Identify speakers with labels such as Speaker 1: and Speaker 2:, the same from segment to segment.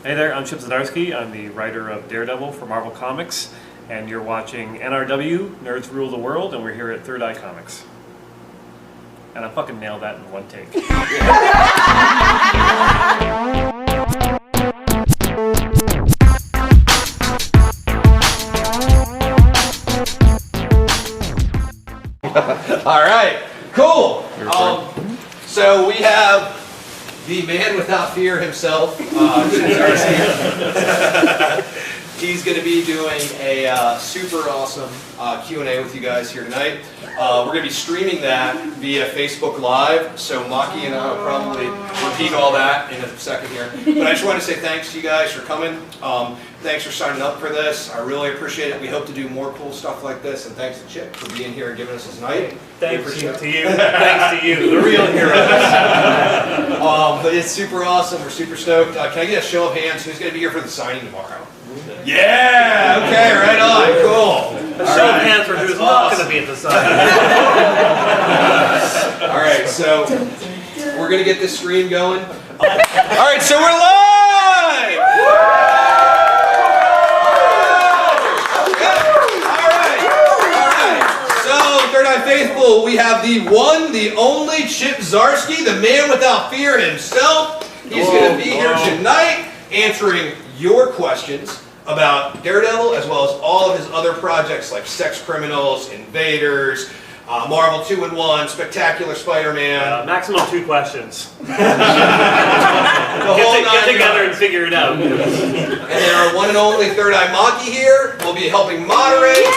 Speaker 1: Hey there, I'm Chip Zdarsky. I'm the writer of Daredevil for Marvel Comics, and you're watching NRW, Nerds Rule the World, and we're here at Third Eye Comics. And I fucking nailed that in one take.
Speaker 2: All right, cool. So we have the man without fear himself, Zdarsky. He's going to be doing a super awesome Q&A with you guys here tonight. We're going to be streaming that via Facebook Live, so Maki and I will probably repeat all that in a second here. But I just want to say thanks to you guys for coming. Thanks for signing up for this. I really appreciate it. We hope to do more cool stuff like this, and thanks to Chip for being here and giving us his night.
Speaker 1: Thanks to you. Thanks to you, the real heroes.
Speaker 2: But it's super awesome. We're super stoked. Can I get a show of hands? Who's going to be here for the signing tomorrow? Yeah! Okay, right on. Cool.
Speaker 1: A show of hands for who's not going to be at the signing.
Speaker 2: All right, so we're going to get this stream going. All right, so we're live! Third Eye Faithful, we have the one, the only Chip Zdarsky, the man without fear himself. He's going to be here tonight answering your questions about Daredevil, as well as all of his other projects like Sex Criminals, Invaders, Marvel 2-in-1, Spectacular Spider-Man.
Speaker 1: Maximum 2 questions.
Speaker 2: Get
Speaker 1: together and figure it out.
Speaker 2: And then our one and only Third Eye Maki here will be helping moderate.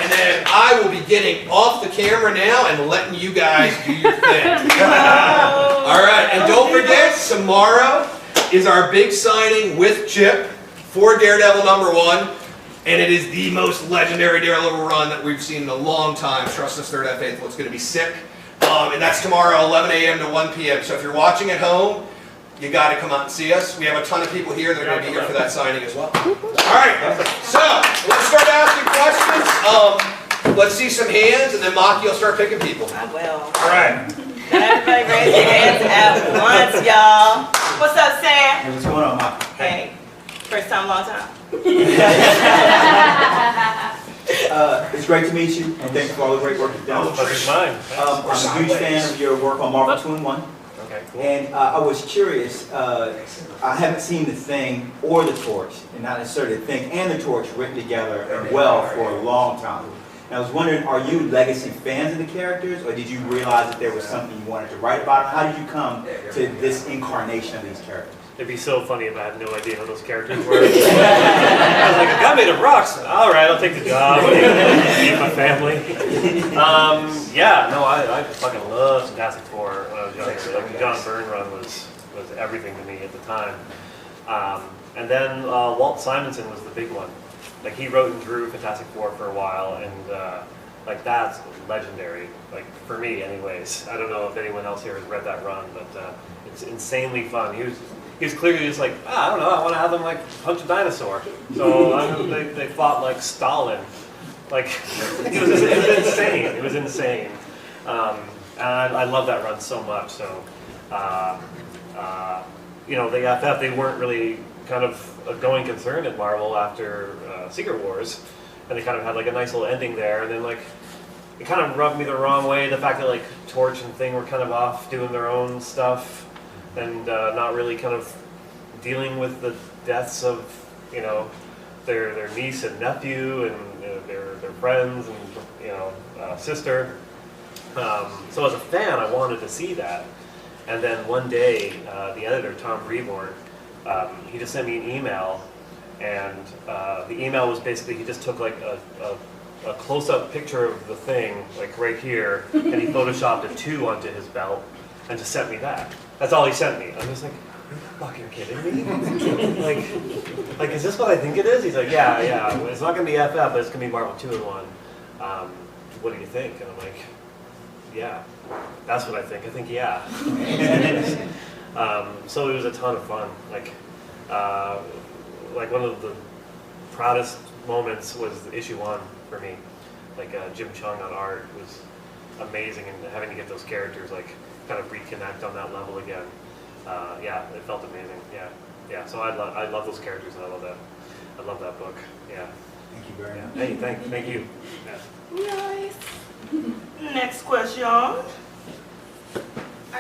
Speaker 2: And then I will be getting off the camera now and letting you guys do your thing. All right, and don't forget, tomorrow is our big signing with Chip for Daredevil #1, and it is the most legendary Daredevil run that we've seen in a long time. Trust us, Third Eye Faithful, it's going to be sick. And that's tomorrow, 11 a.m. to 1 p.m. So if you're watching at home, you got to come out and see us. We have a ton of people here that are going to be here for that signing as well. All right, so let's start asking questions. Let's see some hands, and then Maki will start picking people.
Speaker 3: I will.
Speaker 2: All right.
Speaker 3: Everybody raise your hands at once, y'all. What's up, Sam?
Speaker 4: Hey, what's going on, Maki?
Speaker 3: Hey. First time, long time.
Speaker 4: It's great to meet you, and thanks for all the great work you've done.
Speaker 1: Pleasure's mine.
Speaker 4: I'm a huge fan of your work on Marvel 2-in-1.
Speaker 1: Okay, cool.
Speaker 4: And I was curious, I haven't seen the Thing or the Torch, and not necessarily the Thing and the Torch written together and well for a long time. And I was wondering, are you legacy fans of the characters, or did you realize that there was something you wanted to write about? How did you come to this incarnation of these characters?
Speaker 1: It'd be so funny if I had no idea who those characters were. I was like, a guy made of rocks. All right, I'll take the job. Meet my family. I fucking love Fantastic Four when I was younger. Like, the John Byrne run was everything to me at the time. And then Walt Simonson was the big one. Like, he wrote and drew Fantastic Four for a while, and like, that's legendary. Like, for me, anyways. I don't know if anyone else here has read that run, but it's insanely fun. He was clearly just like, I don't know, I want to have them like punch a dinosaur. So they fought like Stalin. Like, it was insane. It was insane. And I love that run so much. So, the FF, they weren't really kind of a going concern at Marvel after Secret Wars. And they kind of had like a nice little ending there. And then like, it kind of rubbed me the wrong way, the fact that like Torch and Thing were kind of off doing their own stuff. And not really kind of dealing with the deaths of, their niece and nephew and their friends and, sister. So as a fan, I wanted to see that. And then one day, the editor, Tom Brevoort, he just sent me an email. And the email was basically, he just took like a close-up picture of the Thing, like right here, and he photoshopped a 2 onto his belt and just sent me that. That's all he sent me. I'm just like, fuck, you're kidding me? like, is this what I think it is? He's like, yeah. It's not going to be FF, but it's going to be Marvel 2-in-1. What do you think? And I'm like, yeah, that's what I think. I think, yeah. So it was a ton of fun. Like one of the proudest moments was issue 1 for me. Like Jim Chung on art was amazing, and having to get those characters like kind of reconnect on that level again. yeah, it felt amazing. Yeah, yeah. So I love those characters, and I love that book. Yeah.
Speaker 4: Thank you very
Speaker 1: Yeah.
Speaker 4: much.
Speaker 1: Hey, thank you. Yeah.
Speaker 3: Nice. Next question.
Speaker 5: Are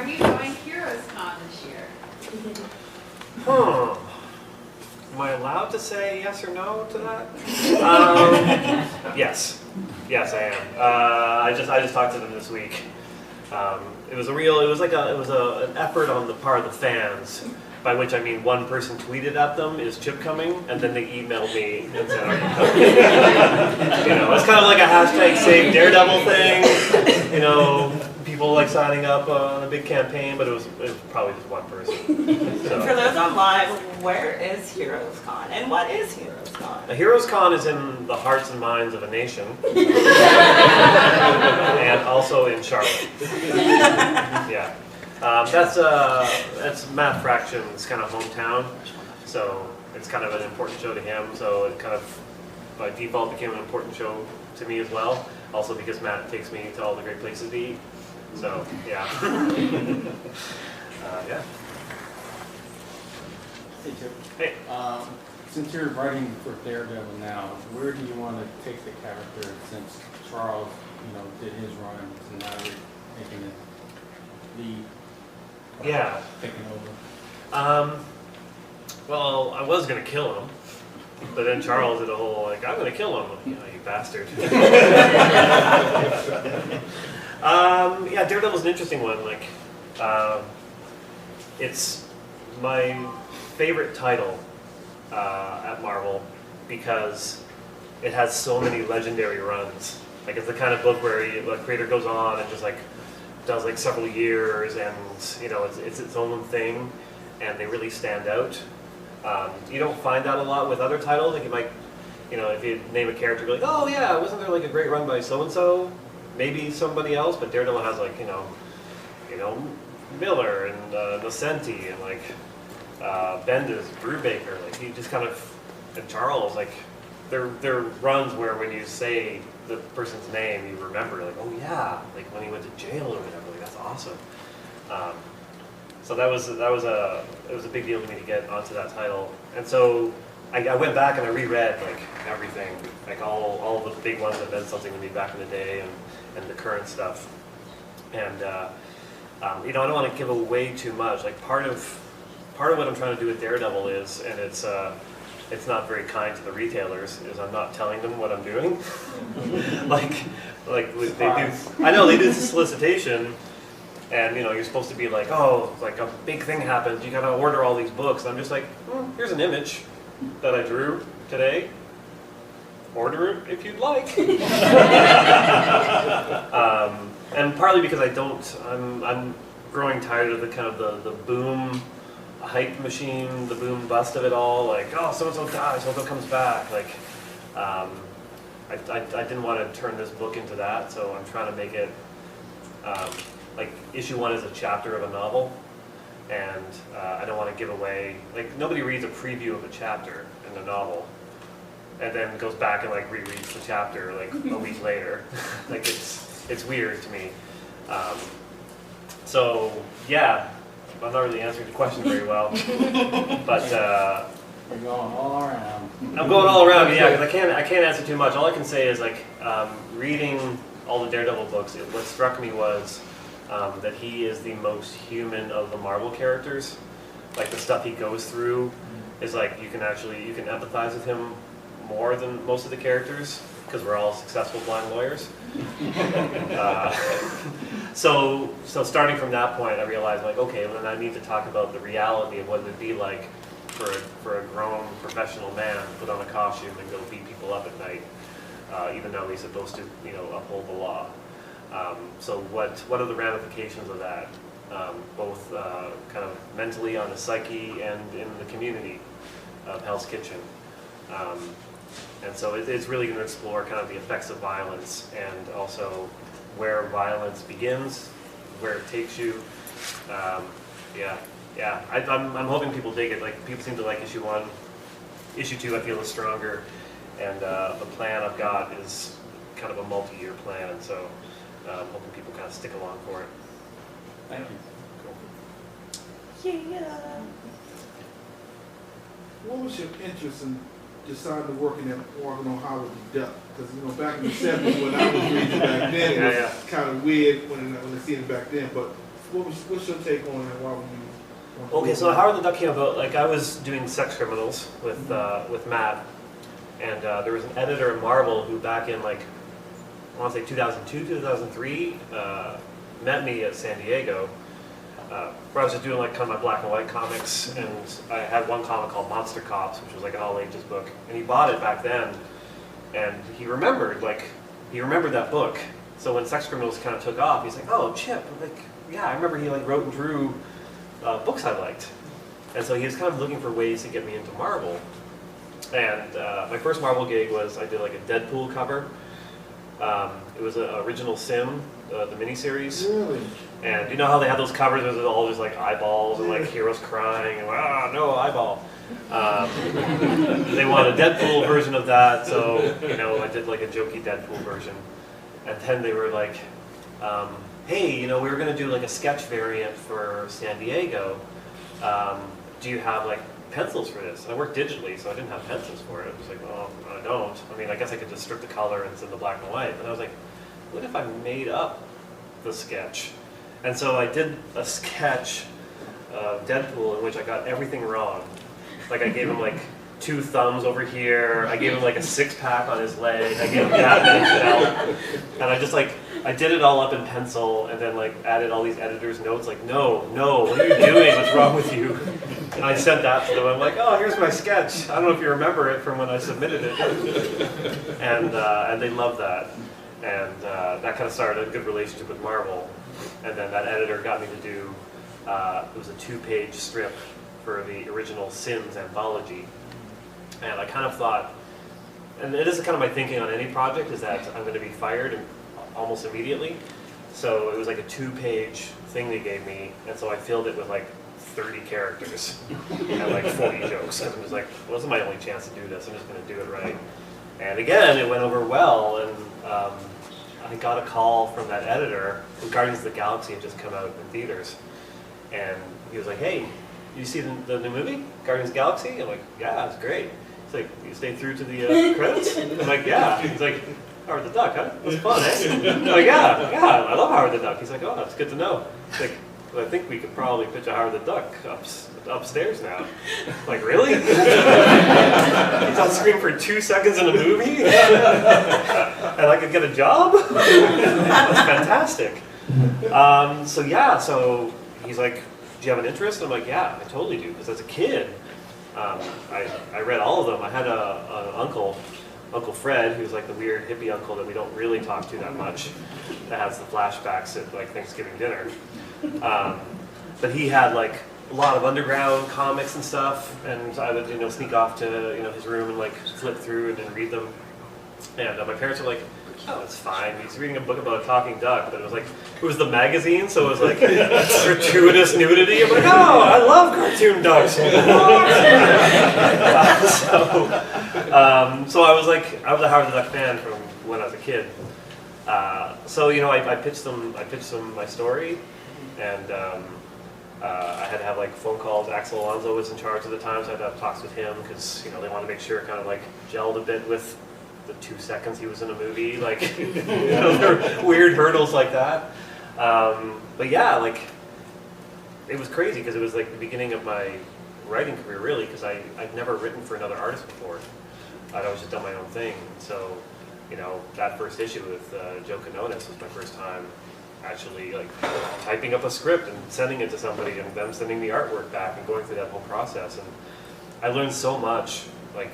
Speaker 5: you going Heroes Con this year?
Speaker 1: Huh. Am I allowed to say yes or no to that? Yes. Yes, I am. I just talked to them this week. It was an effort on the part of the fans, by which I mean one person tweeted at them, "Is Chip coming?" And then they emailed me and said, "Are you coming?" It's kind of like a hashtag Save Daredevil thing. People like signing up on a big campaign, but it was probably just one person. So.
Speaker 3: For those online, where is Heroes Con? And what is Heroes Con?
Speaker 1: A Heroes Con is in the hearts and minds of a nation. And also in Charlotte. Yeah. That's Matt Fraction's kind of hometown. So it's kind of an important show to him. So it kind of, by default, became an important show to me as well. Also because Matt takes me to all the great places to eat. So, yeah. Yeah.
Speaker 6: Hey, Chip.
Speaker 1: Hey.
Speaker 6: Since you're writing for Daredevil now, where do you want to take the character since Charles, did his run, and now you're making it lead?
Speaker 1: Yeah.
Speaker 6: Taking over.
Speaker 1: Well, I was going to kill him. But then Charles did a whole, I'm going to kill him. You bastard. Yeah, Daredevil's an interesting one. It's my favorite title at Marvel because it has so many legendary runs. It's the kind of book where a creator goes on and just does several years, and it's its own thing, and they really stand out. You don't find that a lot with other titles. You might, if you name a character, be oh yeah, wasn't there a great run by so and so? Maybe somebody else, but Daredevil has Miller and Nocenti and Bendis, Brubaker. He just kind of, and Charles, they're runs where when you say the person's name, you remember oh yeah, when he went to jail or whatever. That's awesome. So it was a big deal to me to get onto that title, and so I went back and I reread everything, all the big ones that meant something to me back in the day, and the current stuff, and I don't want to give away too much. Part of what I'm trying to do with Daredevil is, and it's not very kind to the retailers, is I'm not telling them what I'm doing. they do. I know they do solicitation. And you're supposed to be a big thing happens, you gotta order all these books. And I'm just here's an image that I drew today. Order it if you'd like. And partly because I'm growing tired of the kind of the boom hype machine, the boom bust of it all. So-and-so dies, so-and-so comes back. I didn't want to turn this book into that, so I'm trying to make it issue 1 is a chapter of a novel, and I don't want to give away, nobody reads a preview of a chapter in a novel, and then goes back and rereads the chapter a week later. It's weird to me. So yeah, I'm not really answering the question very well, but
Speaker 6: We're going all around.
Speaker 1: I'm going all around, yeah, because I can't answer too much. All I can say is reading all the Daredevil books, what struck me was that he is the most human of the Marvel characters. The stuff he goes through is you can empathize with him more than most of the characters, because we're all successful blind lawyers. So starting from that point, I realized okay, well, then I need to talk about the reality of what it would be like for a grown professional man to put on a costume and go beat people up at night, even though he's supposed to uphold the law. So what are the ramifications of that, both kind of mentally on the psyche and in the community of Hell's Kitchen? And so it's really going to explore kind of the effects of violence, and also where violence begins, where it takes you. I'm hoping people dig it. People seem to like issue 1. Issue 2 I feel is stronger, and the plan I've got is kind of a multi-year plan, and so I'm hoping people kind of stick along for it.
Speaker 6: Thank you.
Speaker 1: Cool.
Speaker 3: Yeah.
Speaker 7: What was your interest in deciding to work in that working on Howard the Duck? Because back in the '70s when I was reading back then, it was kind of weird when I seen it back then. But what's your take on it? Why would you?
Speaker 1: Okay, so Howard the Duck came about, like I was doing Sex Criminals with Matt, and there was an editor at Marvel who back in like, I want to say 2002, 2003, met me at San Diego, where I was just doing like kind of my black and white comics, and I had one comic called Monster Cops, which was like an all ages book, and he bought it back then, and he remembered that book. So when Sex Criminals kind of took off, he's like, oh, Chip, like, yeah, I remember he like wrote and drew books I liked. And so he was kind of looking for ways to get me into Marvel. And my first Marvel gig was I did like a Deadpool cover. It was an original Sim, the miniseries.
Speaker 7: Really?
Speaker 1: And you know how they had those covers with all just like eyeballs and like heroes crying and no eyeball. They wanted a Deadpool version of that, so I did like a jokey Deadpool version. And then they were like, hey, we were going to do like a sketch variant for San Diego. Do you have like pencils for this? And I worked digitally, so I didn't have pencils for it. I was like, well, I don't. I mean, I guess I could just strip the color and send the black and white. But I was like, what if I made up the sketch? And so I did a sketch of Deadpool in which I got everything wrong. Like I gave him like 2 thumbs over here. I gave him like a 6-pack on his leg. I gave him that many belt. And I just like, I did it all up in pencil and then like added all these editor's notes like, no, what are you doing? What's wrong with you? And I sent that to them. I'm like, oh, here's my sketch. I don't know if you remember it from when I submitted it. And they loved that. And that kind of started a good relationship with Marvel. And then that editor got me to do, it was a 2-page strip for the original Sims anthology. And I kind of thought, and it is kind of my thinking on any project, is that I'm going to be fired almost immediately. So it was like a 2-page thing they gave me, and so I filled it with like 30 characters and like 40 jokes. And I was like, well, this is my only chance to do this. I'm just going to do it right. And again, it went over well, and I got a call from that editor. Guardians of the Galaxy had just come out in theaters, and he was like, hey, you see the new movie, Guardians of the Galaxy? I'm like, yeah, it's great. He's like, you stayed through to the credits? I'm like, yeah. He's like, Howard the Duck, huh? It was fun, eh? I'm like, yeah, I love Howard the Duck. He's like, oh, that's good to know. He's like, well, I think we could probably pitch a Howard the Duck upstairs now. I'm like, really? He's on screen for 2 seconds in a movie? And I could get a job? That's fantastic. So he's like, do you have an interest? I'm like, yeah, I totally do, because as a kid, I read all of them. I had an uncle, Uncle Fred, who's like the weird hippie uncle that we don't really talk to that much, that has the flashbacks at like Thanksgiving dinner. But he had like a lot of underground comics and stuff, and so I would sneak off to his room and like flip through and then read them. And my parents were like, oh, it's fine. He's reading a book about a talking duck, but it was the magazine, so it was like gratuitous nudity. I'm like, oh, I love cartoon ducks. So I was a Howard the Duck fan from when I was a kid. I pitched them my story, and I had to have like phone calls. Axel Alonso was in charge at the time, so I had to have talks with him because they wanted to make sure it kind of like gelled a bit with the 2 seconds he was in a movie, like there were weird hurdles like that. But yeah, like it was crazy because it was like the beginning of my writing career, really, because I'd never written for another artist before. I'd always just done my own thing. So that first issue with Joe Quinones was my first time actually like typing up a script and sending it to somebody and them sending the artwork back and going through that whole process. And I learned so much, like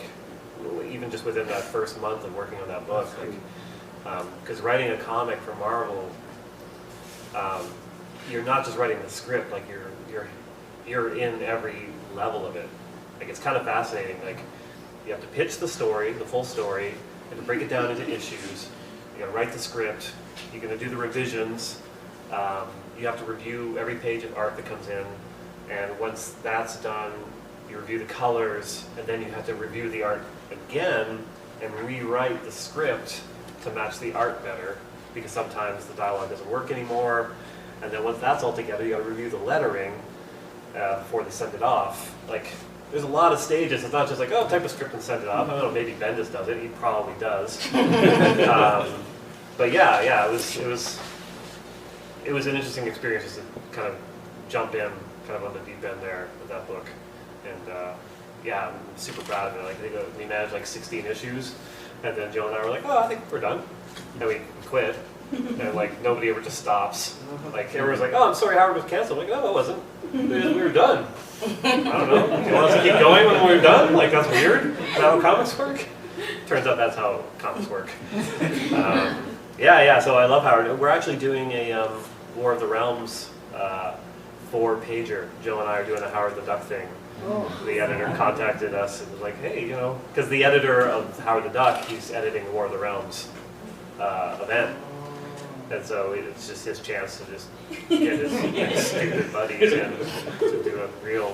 Speaker 1: even just within that first month of working on that book, like because writing a comic for Marvel, you're not just writing the script, like you're in every level of it. Like it's kind of fascinating. Like you have to pitch the story, the full story, you have to break it down into issues. You got to write the script. You're going to do the revisions. You have to review every page of art that comes in, and once that's done, you review the colors, and then you have to review the art again and rewrite the script to match the art better, because sometimes the dialogue doesn't work anymore. And then once that's all together, you got to review the lettering, before they send it off. Like, there's a lot of stages. It's not just like, oh, type a script and send it off. I don't know, maybe Bendis does it. He probably does. But yeah, it was an interesting experience just to kind of jump in, kind of on the deep end there with that book. And yeah, I'm super proud of it. Like, we managed like 16 issues, and then Joe and I were like, oh, I think we're done. And we quit. And like nobody ever just stops. Like everyone's like, oh, I'm sorry, Howard was canceled. I'm like, no, it wasn't. We were done. I don't know. Do you want us to keep going when we're done? Like, that's weird. Is that how comics work? Turns out that's how comics work. Yeah. So I love Howard. We're actually doing a War of the Realms 4-pager. Joe and I are doing a Howard the Duck thing. The editor contacted us and was like, hey, you know, because the editor of Howard the Duck, he's editing the War of the Realms event. And so it's just his chance to just get his stupid buddies in to do a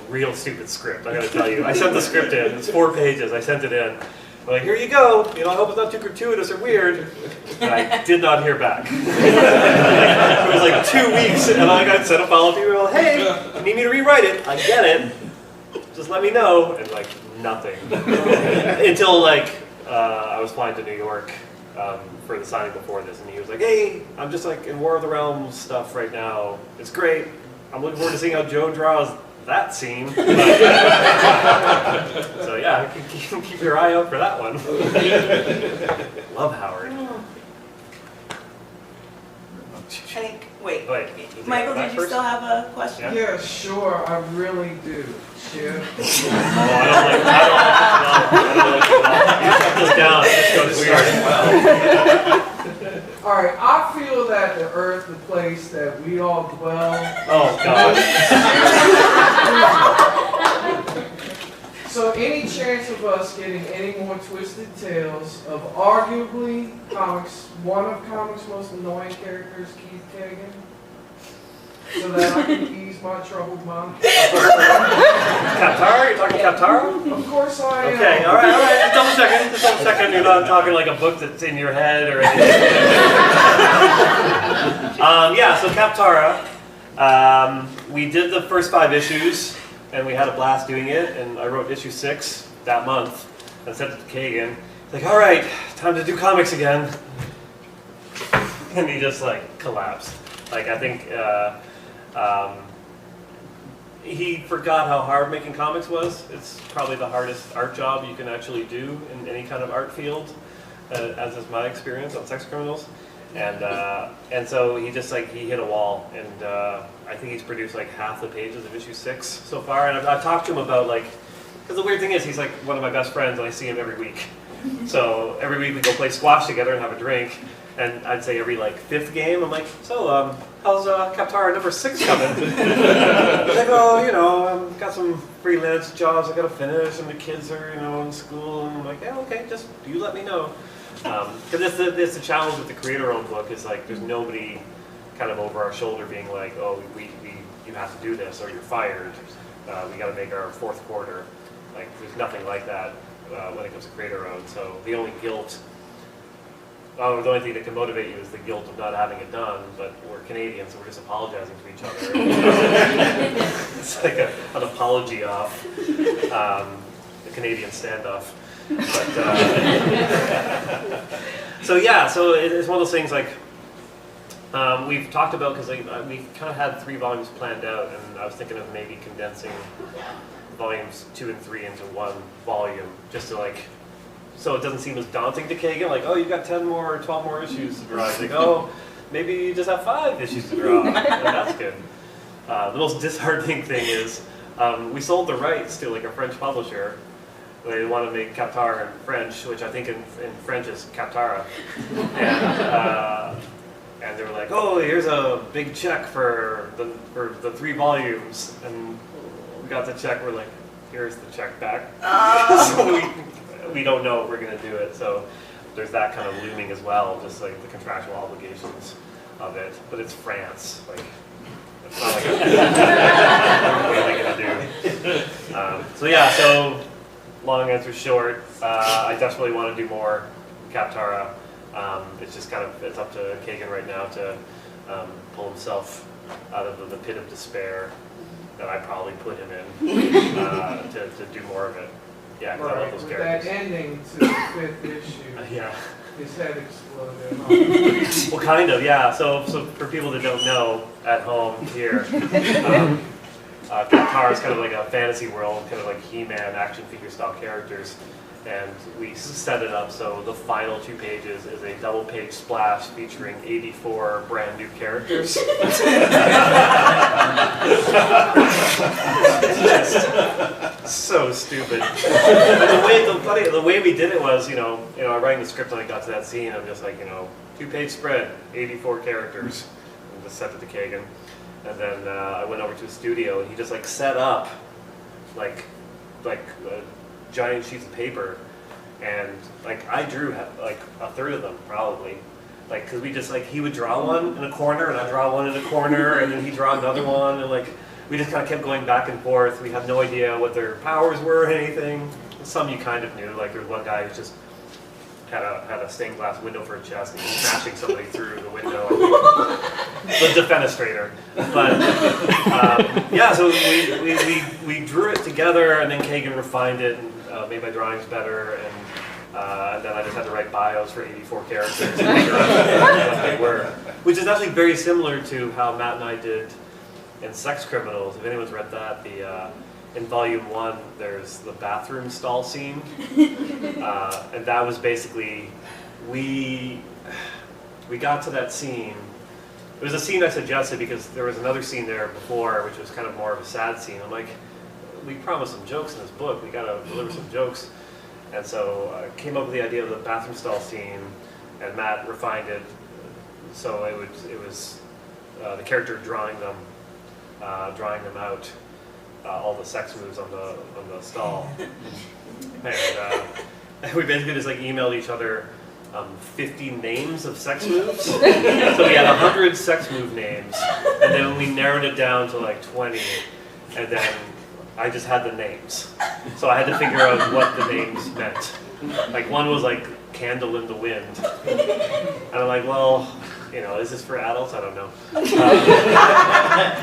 Speaker 1: real stupid script. I gotta tell you, I sent the script in. It's 4 pages. I sent it in. I'm like, here you go. You know, I hope it's not too gratuitous or weird. And I did not hear back. It was like 2 weeks, and I got sent a follow-up email. Hey, you need me to rewrite it? I get it. Just let me know. And like nothing until like I was flying to New York. For the signing before this, and he was like, hey, I'm just like in War of the Realms stuff right now. It's great. I'm looking forward to seeing how Joe draws that scene. So yeah, keep your eye out for that one. Love Howard.
Speaker 3: I think, wait.
Speaker 1: Back
Speaker 3: Michael, did you
Speaker 1: first?
Speaker 3: still have a question?
Speaker 8: Yeah, sure, I really do. Share.
Speaker 1: Oh, I don't like you shut this down. It just goes weird.
Speaker 8: All right, I feel that the earth, the place that we all dwell.
Speaker 1: Oh God.
Speaker 8: So any chance of us getting any more twisted tales of arguably one of comics' most annoying characters, Keith Kagan? So that I can ease my troubled mind.
Speaker 1: Kaptara? You're talking Kaptara?
Speaker 8: Of course I am.
Speaker 1: Okay, all right. Just double checking. You're not talking like a book that's in your head or anything. Yeah, so Kaptara, we did the first 5 issues, and we had a blast doing it, and I wrote issue 6 that month, and sent it to Kagan. He's like, all right, time to do comics again. And he just like collapsed. Like, I think he forgot how hard making comics was. It's probably the hardest art job you can actually do in any kind of art field, as is my experience on Sex Criminals. And so he just like, he hit a wall, and I think he's produced like half the pages of issue 6 so far. And I've talked to him about like, because the weird thing is he's like one of my best friends, and I see him every week. So every week we go play squash together and have a drink. And I'd say every like 5th game, I'm like, so how's Kaptara number 6 coming? He's like, oh, you know, I've got some freelance jobs I gotta finish, and the kids are, you know, in school. And I'm like, yeah, okay, just you let me know. Because it's the challenge with the creator-owned book is like, there's nobody kind of over our shoulder being like, oh, you have to do this or you're fired. We got to make our 4th quarter. Like, there's nothing like that when it comes to creator-owned. So the only guilt. The only thing that can motivate you is the guilt of not having it done, but we're Canadians, so we're just apologizing to each other. It's like an apology off, the Canadian standoff. But, so yeah, so it's one of those things like, we've talked about, because we kind of had 3 volumes planned out, and I was thinking of maybe condensing volumes 2 and 3 into 1 volume, just to like, so it doesn't seem as daunting to Kagan, like, oh, you've got 10 more or 12 more issues to draw. He's like, oh, maybe you just have 5 issues to draw. And that's good. The most disheartening thing is, we sold the rights to like a French publisher. They want to make Kaptara in French, which I think in French is Kaptara. And they were like, oh, here's a big check for the 3 volumes. And we got the check, we're like, here's the check back. So we don't know if we're going to do it, so there's that kind of looming as well, just like the contractual obligations of it. But it's France, like it's not like what are they going to do? So yeah, so long answer short, I desperately want to do more Kaptara. It's just kind of, it's up to Kagan right now to pull himself out of the pit of despair that I probably put him in to do more of it. Yeah, because I love
Speaker 8: Right,
Speaker 1: those
Speaker 8: with
Speaker 1: characters.
Speaker 8: that ending to the 5th issue,
Speaker 1: Yeah.
Speaker 8: his head exploded.
Speaker 1: Well, kind of, yeah. So for people that don't know, at home here, Qatar is kind of like a fantasy world, kind of like He-Man action figure style characters. And we set it up so the final 2 pages is a double-page splash featuring 84 brand new characters. So stupid. But the way we did it was, I'm writing the script and I got to that scene. I'm just like, 2-page spread, 84 characters, and just sent it to Kagan. And then I went over to his studio and he just like set up like giant sheets of paper, and like I drew like a third of them probably, like because we just like he would draw one in a corner and I draw one in a corner and then he draw another one, and like we just kind of kept going back and forth. We had no idea what their powers were or anything. Some you kind of knew, like there was one guy who just had a stained glass window for a chest and he was smashing somebody through the window. The defenestrator. But yeah, so we drew it together and then Kagan refined it and made my drawings better, and then I just had to write bios for 84 characters and figure out what they were. Which is actually very similar to how Matt and I did in Sex Criminals. If anyone's read that, in volume 1, there's the bathroom stall scene, and that was basically, we got to that scene. It was a scene I suggested because there was another scene there before, which was kind of more of a sad scene. I'm like, we promised some jokes in this book, we gotta deliver some jokes. And so I came up with the idea of the bathroom stall scene, and Matt refined it, so it was the character drawing them out. All the sex moves on the stall, and we basically just like emailed each other 50 names of sex moves. So we had 100 sex move names, and then we narrowed it down to like 20, and then I just had the names. So I had to figure out what the names meant. Like one was like candle in the wind, and I'm like, well, is this for adults? I don't know.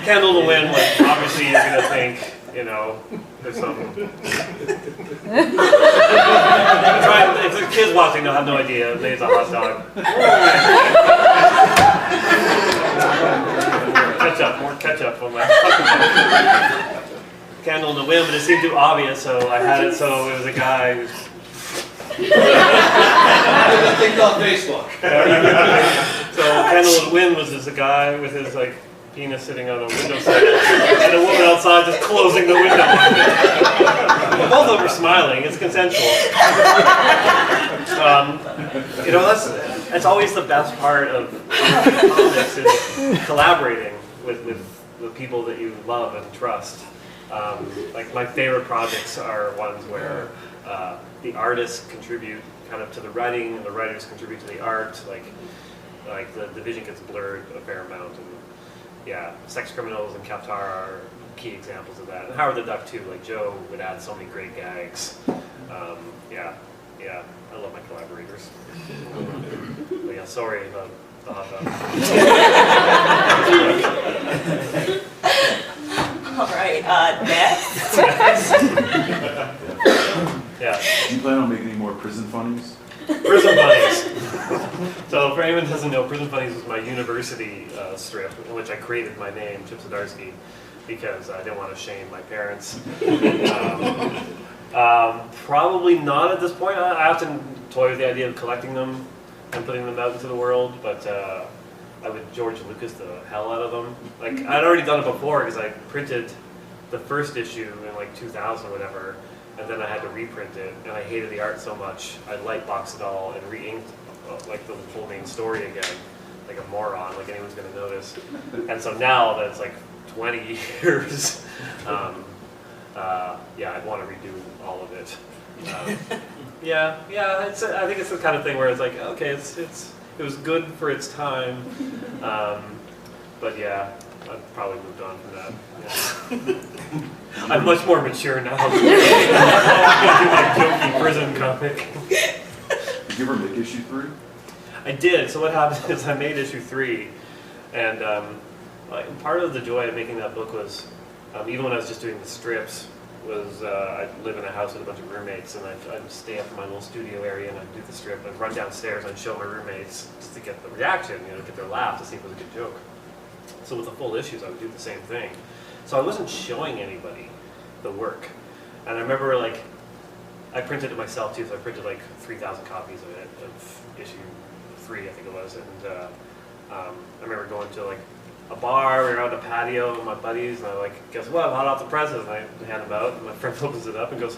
Speaker 1: Candle in the wind, like obviously you're gonna think, there's some. If the kids watching, they'll have no idea. Maybe it's a hot dog. More ketchup on my. Candle in the wind, but it seemed too obvious, so I had it so it was a guy who's.
Speaker 2: Things on Facebook.
Speaker 1: So Candle in the Wind was just a guy with his like penis sitting on a windowsill, and a woman outside just closing the window. Both of them are smiling. It's consensual. That's always the best part of comics is collaborating with the people that you love and trust. Like my favorite projects are ones where the artists contribute kind of to the writing, and the writers contribute to the art. Like the division gets blurred a fair amount, and yeah, Sex Criminals and Qatar are key examples of that. And Howard the Duck too. Like Joe would add so many great gags. Yeah, I love my collaborators. But yeah, sorry about the hot dog.
Speaker 3: All right, next.
Speaker 1: Yeah.
Speaker 9: Do you plan on making any more prison funnies?
Speaker 1: Prison Bunnies. So for anyone who doesn't know, Prison Bunnies was my university strip in which I created my name, Chip Zdarsky, because I didn't want to shame my parents. Probably not at this point. I often toy with the idea of collecting them and putting them out into the world, but I would George Lucas the hell out of them. Like I'd already done it before because I printed the first issue in like 2000 or whatever, and then I had to reprint it, and I hated the art so much, I light boxed it all and re-inked like the whole main story again, like a moron, like anyone's gonna notice. And so now that it's like 20 years, yeah, I'd want to redo all of it. Yeah, I think it's the kind of thing where it's like, okay, it was good for its time, but yeah, I've probably moved on from that. Yeah. I'm much more mature now. I'm gonna do my jokey prison comic.
Speaker 9: Did you ever make issue 3?
Speaker 1: I did. So what happened is I made issue 3, and like, part of the joy of making that book was even when I was just doing the strips, I'd live in a house with a bunch of roommates, and I'd stay up in my little studio area, and I'd do the strip, and I'd run downstairs, and I'd show my roommates just to get the reaction, get their laugh, to see if it was a good joke. So with the full issues, I would do the same thing. So I wasn't showing anybody the work. And I remember, like, I printed it myself too, so I printed like 3,000 copies of it, of issue 3, I think it was. And I remember going to like a bar, we were out on a patio with my buddies, and I like, guess what, I'm hot off the presses, and I hand them out, and my friend opens it up and goes,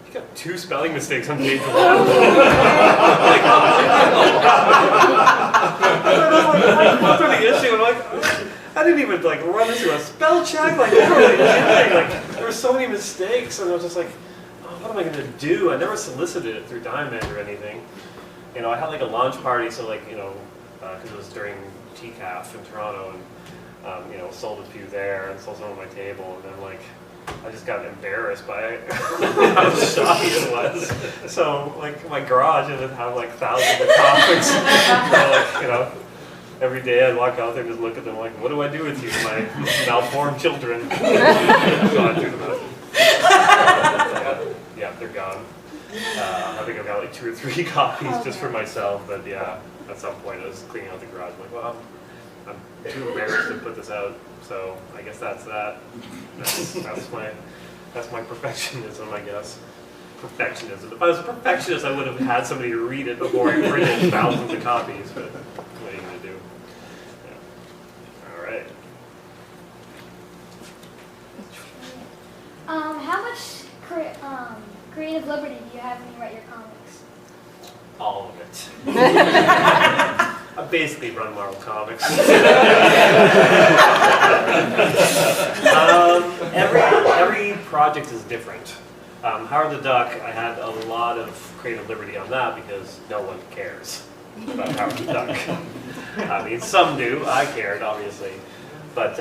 Speaker 1: "You got 2 spelling mistakes on page 1." I go through the issue, and I'm like, I didn't even like run into a spell check, like, literally, like, there were so many mistakes, and I was just like, oh, what am I gonna do? I never solicited it through Diamond or anything. I had like a launch party, so like, because it was during TCAF in Toronto, and sold a few there and sold some on my table, and then like, I just got embarrassed by how shocking it was. So like, my garage would have like thousands of comics. So, like, every day I'd walk out there and just look at them like, what do I do with you, my malformed children? Gone through the mountain. Yeah, they're gone. I think I've got like 2 or 3 copies just for myself, but yeah, at some point I was cleaning out the garage. I'm like, well, I'm too embarrassed to put this out, so I guess that's that. That's my perfectionism, I guess. Perfectionism. If I was a perfectionist, I would have had somebody read it before I printed thousands of copies, but what are you going to do? Yeah. All right.
Speaker 10: How much creative liberty do you have when you write your comics?
Speaker 1: All of it. I basically run Marvel Comics. Every project is different. Howard the Duck, I had a lot of creative liberty on that because no one cares about Howard the Duck. I mean, some do. I cared, obviously, but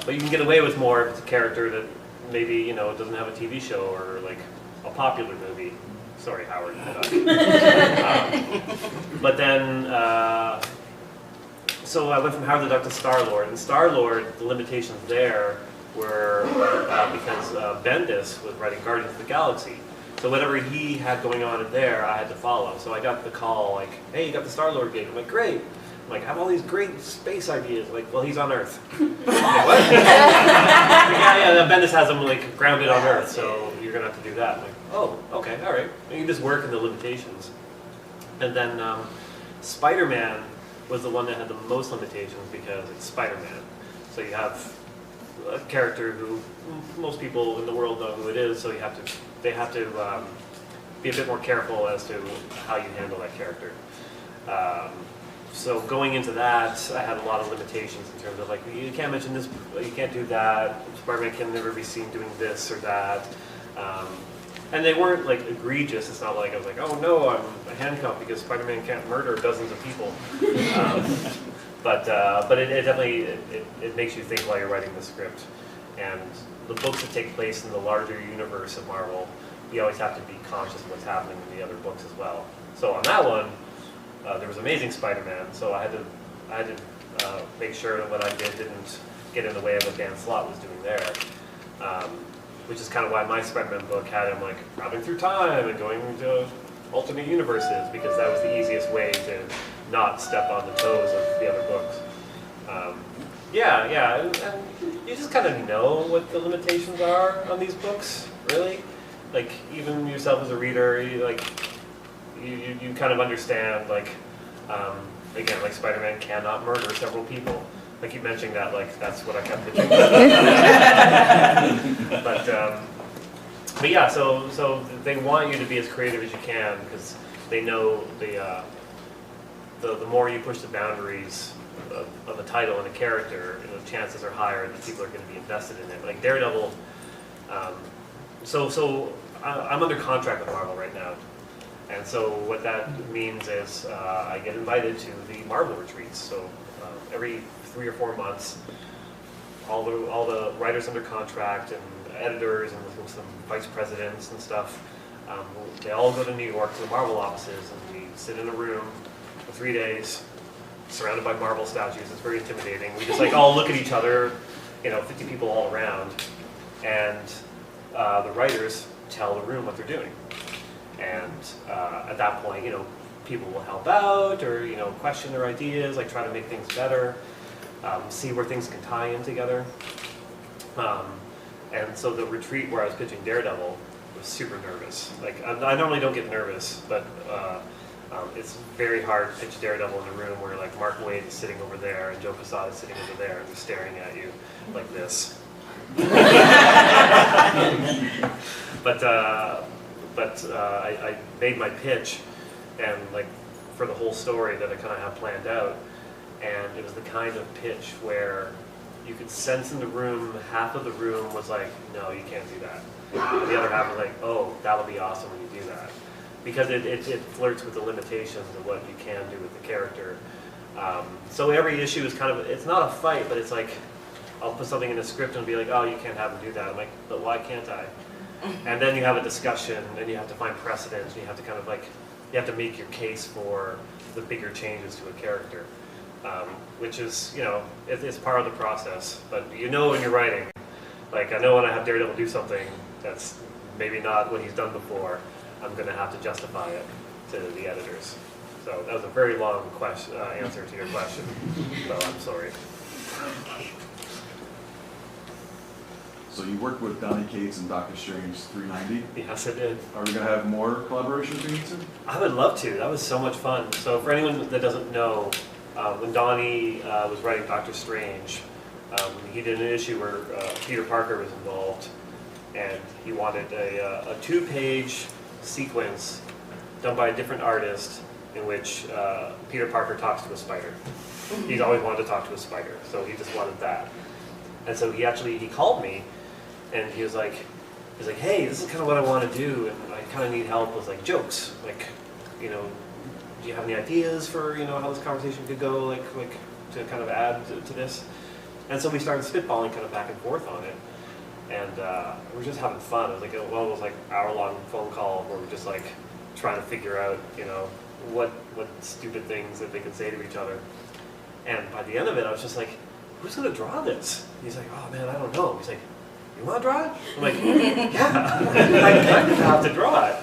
Speaker 1: you can get away with more if it's a character that maybe doesn't have a TV show or like a popular movie. Sorry, Howard the Duck. But then, so I went from Howard the Duck to Star-Lord, and Star-Lord, the limitations there were because Bendis was writing Guardians of the Galaxy. So whatever he had going on in there, I had to follow. So I got the call like, hey, you got the Star-Lord gig. I'm like, great. I'm like, I have all these great space ideas. Like, well, he's on Earth. What? yeah, Bendis has him like grounded on Earth, so you're gonna have to do that. I'm like, oh, okay, all right. And you just work in the limitations. And then Spider-Man was the one that had the most limitations because it's Spider-Man. So you have a character who most people in the world know who it is, so they have to be a bit more careful as to how you handle that character. So going into that, I had a lot of limitations in terms of like, you can't mention this, you can't do that, Spider-Man can never be seen doing this or that. And they weren't like egregious. It's not like I was like, oh no, I'm handcuffed because Spider-Man can't murder dozens of people. But it definitely it makes you think while you're writing the script. And the books that take place in the larger universe of Marvel, you always have to be conscious of what's happening in the other books as well. So on that one, there was Amazing Spider-Man, so I had to make sure that what I did didn't get in the way of what Dan Slott was doing there. Which is kind of why my Spider-Man book had him like traveling through time and going to alternate universes, because that was the easiest way to not step on the toes of the other books. And you just kind of know what the limitations are on these books, really. Like even yourself as a reader, you kind of understand like again, like Spider-Man cannot murder several people. I keep mentioning that, like that's what I kept pitching. But yeah, so they want you to be as creative as you can because they know the more you push the boundaries of a title and a character, the chances are higher that people are going to be invested in it. Like Daredevil. So I'm under contract with Marvel right now, and so what that means is I get invited to the Marvel retreats. So every 3 or 4 months, all the writers under contract and editors and some vice presidents and stuff, they all go to New York to the Marvel offices, and we sit in a room for 3 days, surrounded by Marvel statues. It's very intimidating. We just like all look at each other, 50 people all around, and the writers tell the room what they're doing. And at that point, you know, people will help out or, you know, question their ideas, like try to make things better, see where things can tie in together. And so the retreat where I was pitching Daredevil was super nervous. Like, I normally don't get nervous, but it's very hard to pitch Daredevil in a room where like Mark Waid is sitting over there and Joe Quesada is sitting over there and they're staring at you like this. But I made my pitch, and like for the whole story that I kind of have planned out, and it was the kind of pitch where you could sense in the room, half of the room was like, no, you can't do that. And the other half was like, oh, that'll be awesome when you do that. Because it flirts with the limitations of what you can do with the character. So every issue is kind of, it's not a fight, but it's like, I'll put something in the script and be like, oh, you can't have him do that. I'm like, but why can't I? And then you have a discussion, and you have to find precedents, and you have to kind of like, you have to make your case for the bigger changes to a character. Which is, you know, it's part of the process. But you know when you're writing, like I know when I have Daredevil do something that's maybe not what he's done before, I'm going to have to justify it to the editors. So that was a very long answer to your question, so I'm sorry.
Speaker 9: So you worked with Donny Cates and Doctor Strange 390.
Speaker 1: Yes, I did.
Speaker 9: Are we going to have more collaborations between you two?
Speaker 1: I would love to. That was so much fun. So for anyone that doesn't know, when Donny was writing Doctor Strange, he did an issue where Peter Parker was involved, and he wanted a 2-page sequence done by a different artist in which Peter Parker talks to a spider. He's always wanted to talk to a spider, so he just wanted that. And so he called me, and he was like, hey, this is kind of what I want to do, and I kind of need help with like jokes, like, you know, do you have any ideas for, you know, how this conversation could go, like to kind of add to this? And so we started spitballing kind of back and forth on it, and we were just having fun. It was like one of those like hour-long phone calls where we're just like trying to figure out, you know, what stupid things that they could say to each other. And by the end of it, I was just like, who's gonna draw this? And he's like, oh man, I don't know. He's like, you want to draw it? I'm like, yeah, I kind of have to draw it.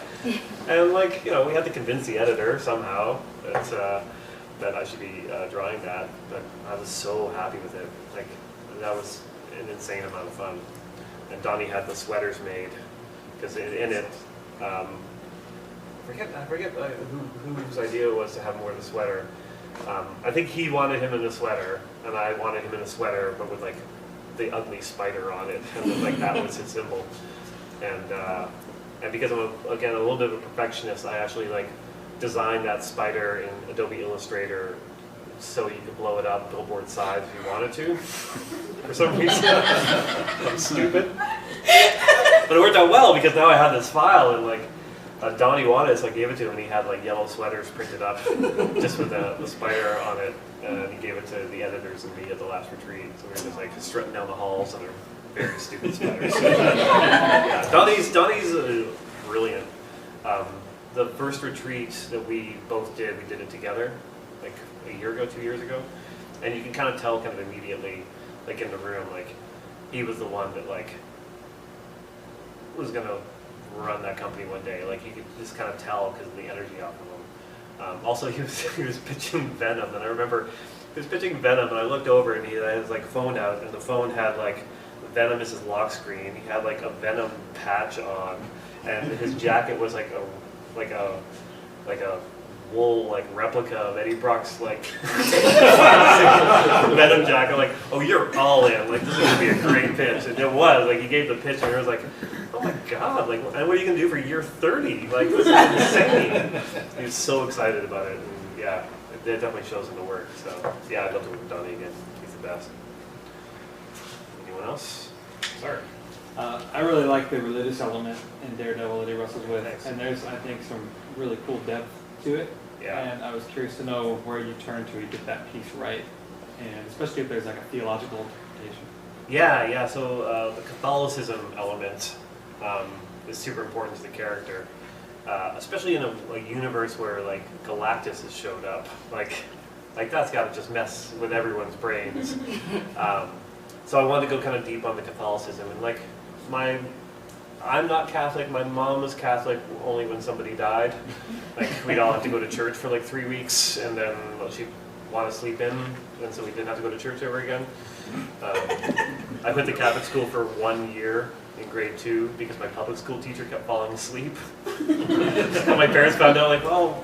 Speaker 1: And like, you know, we had to convince the editor somehow that I should be drawing that. But I was so happy with it. Like, that was an insane amount of fun. And Donnie had the sweaters made, because in it, I forget whose idea it was to have more of the sweater. I think he wanted him in a sweater, and I wanted him in a sweater, but with like the ugly spider on it, and like that was his symbol. And because I'm again a little bit of a perfectionist, I actually like designed that spider in Adobe Illustrator so you could blow it up billboard size if you wanted to. For some reason, I'm stupid. But it worked out well because now I have this file, and like Donnie wanted it, so I gave it to him, and he had like yellow sweaters printed up just with the spider on it, and he gave it to the editors and me at the last retreat. So we were just like strutting down the halls in our very stupid spiders. Yeah, Donnie's brilliant. The first retreat that we both did, we did it together, like a year ago, 2 years ago, and you can kind of tell kind of immediately, like in the room, like he was the one that like was gonna run that company one day. Like you could just kind of tell because of the energy off of him. Also, he was pitching Venom, and I remember he was pitching Venom, and I looked over and he had his like phone out, and the phone had like Venom is his lock screen. He had like a Venom patch on, and his jacket was like a wool like replica of Eddie Brock's like Venom jacket. Like, oh, you're all in. Like, this is gonna be a great pitch. And it was like he gave the pitch, and it was like, oh my god, like, and what are you gonna do for year 30? Like, this is insane. He was so excited about it, and yeah, it definitely shows in the work. So yeah, I'd love to work with Donnie again. He's the best. Anyone else? Sorry.
Speaker 6: I really like the religious element in Daredevil that he wrestles with,
Speaker 1: Thanks.
Speaker 6: and there's, I think, some really cool depth to it.
Speaker 1: Yeah.
Speaker 6: And I was curious to know where you turn to get that piece right, and especially if there's like a theological interpretation.
Speaker 1: Yeah. So the Catholicism element is super important to the character, especially in a universe where like Galactus has showed up. Like that's got to just mess with everyone's brains. So I wanted to go kind of deep on the Catholicism, and like I'm not Catholic. My mom was Catholic only when somebody died. Like we'd all have to go to church for like 3 weeks, and then she'd want to sleep in, and so we didn't have to go to church ever again. I went to Catholic school for 1 year in grade 2 because my public school teacher kept falling asleep. And my parents found out, like, well,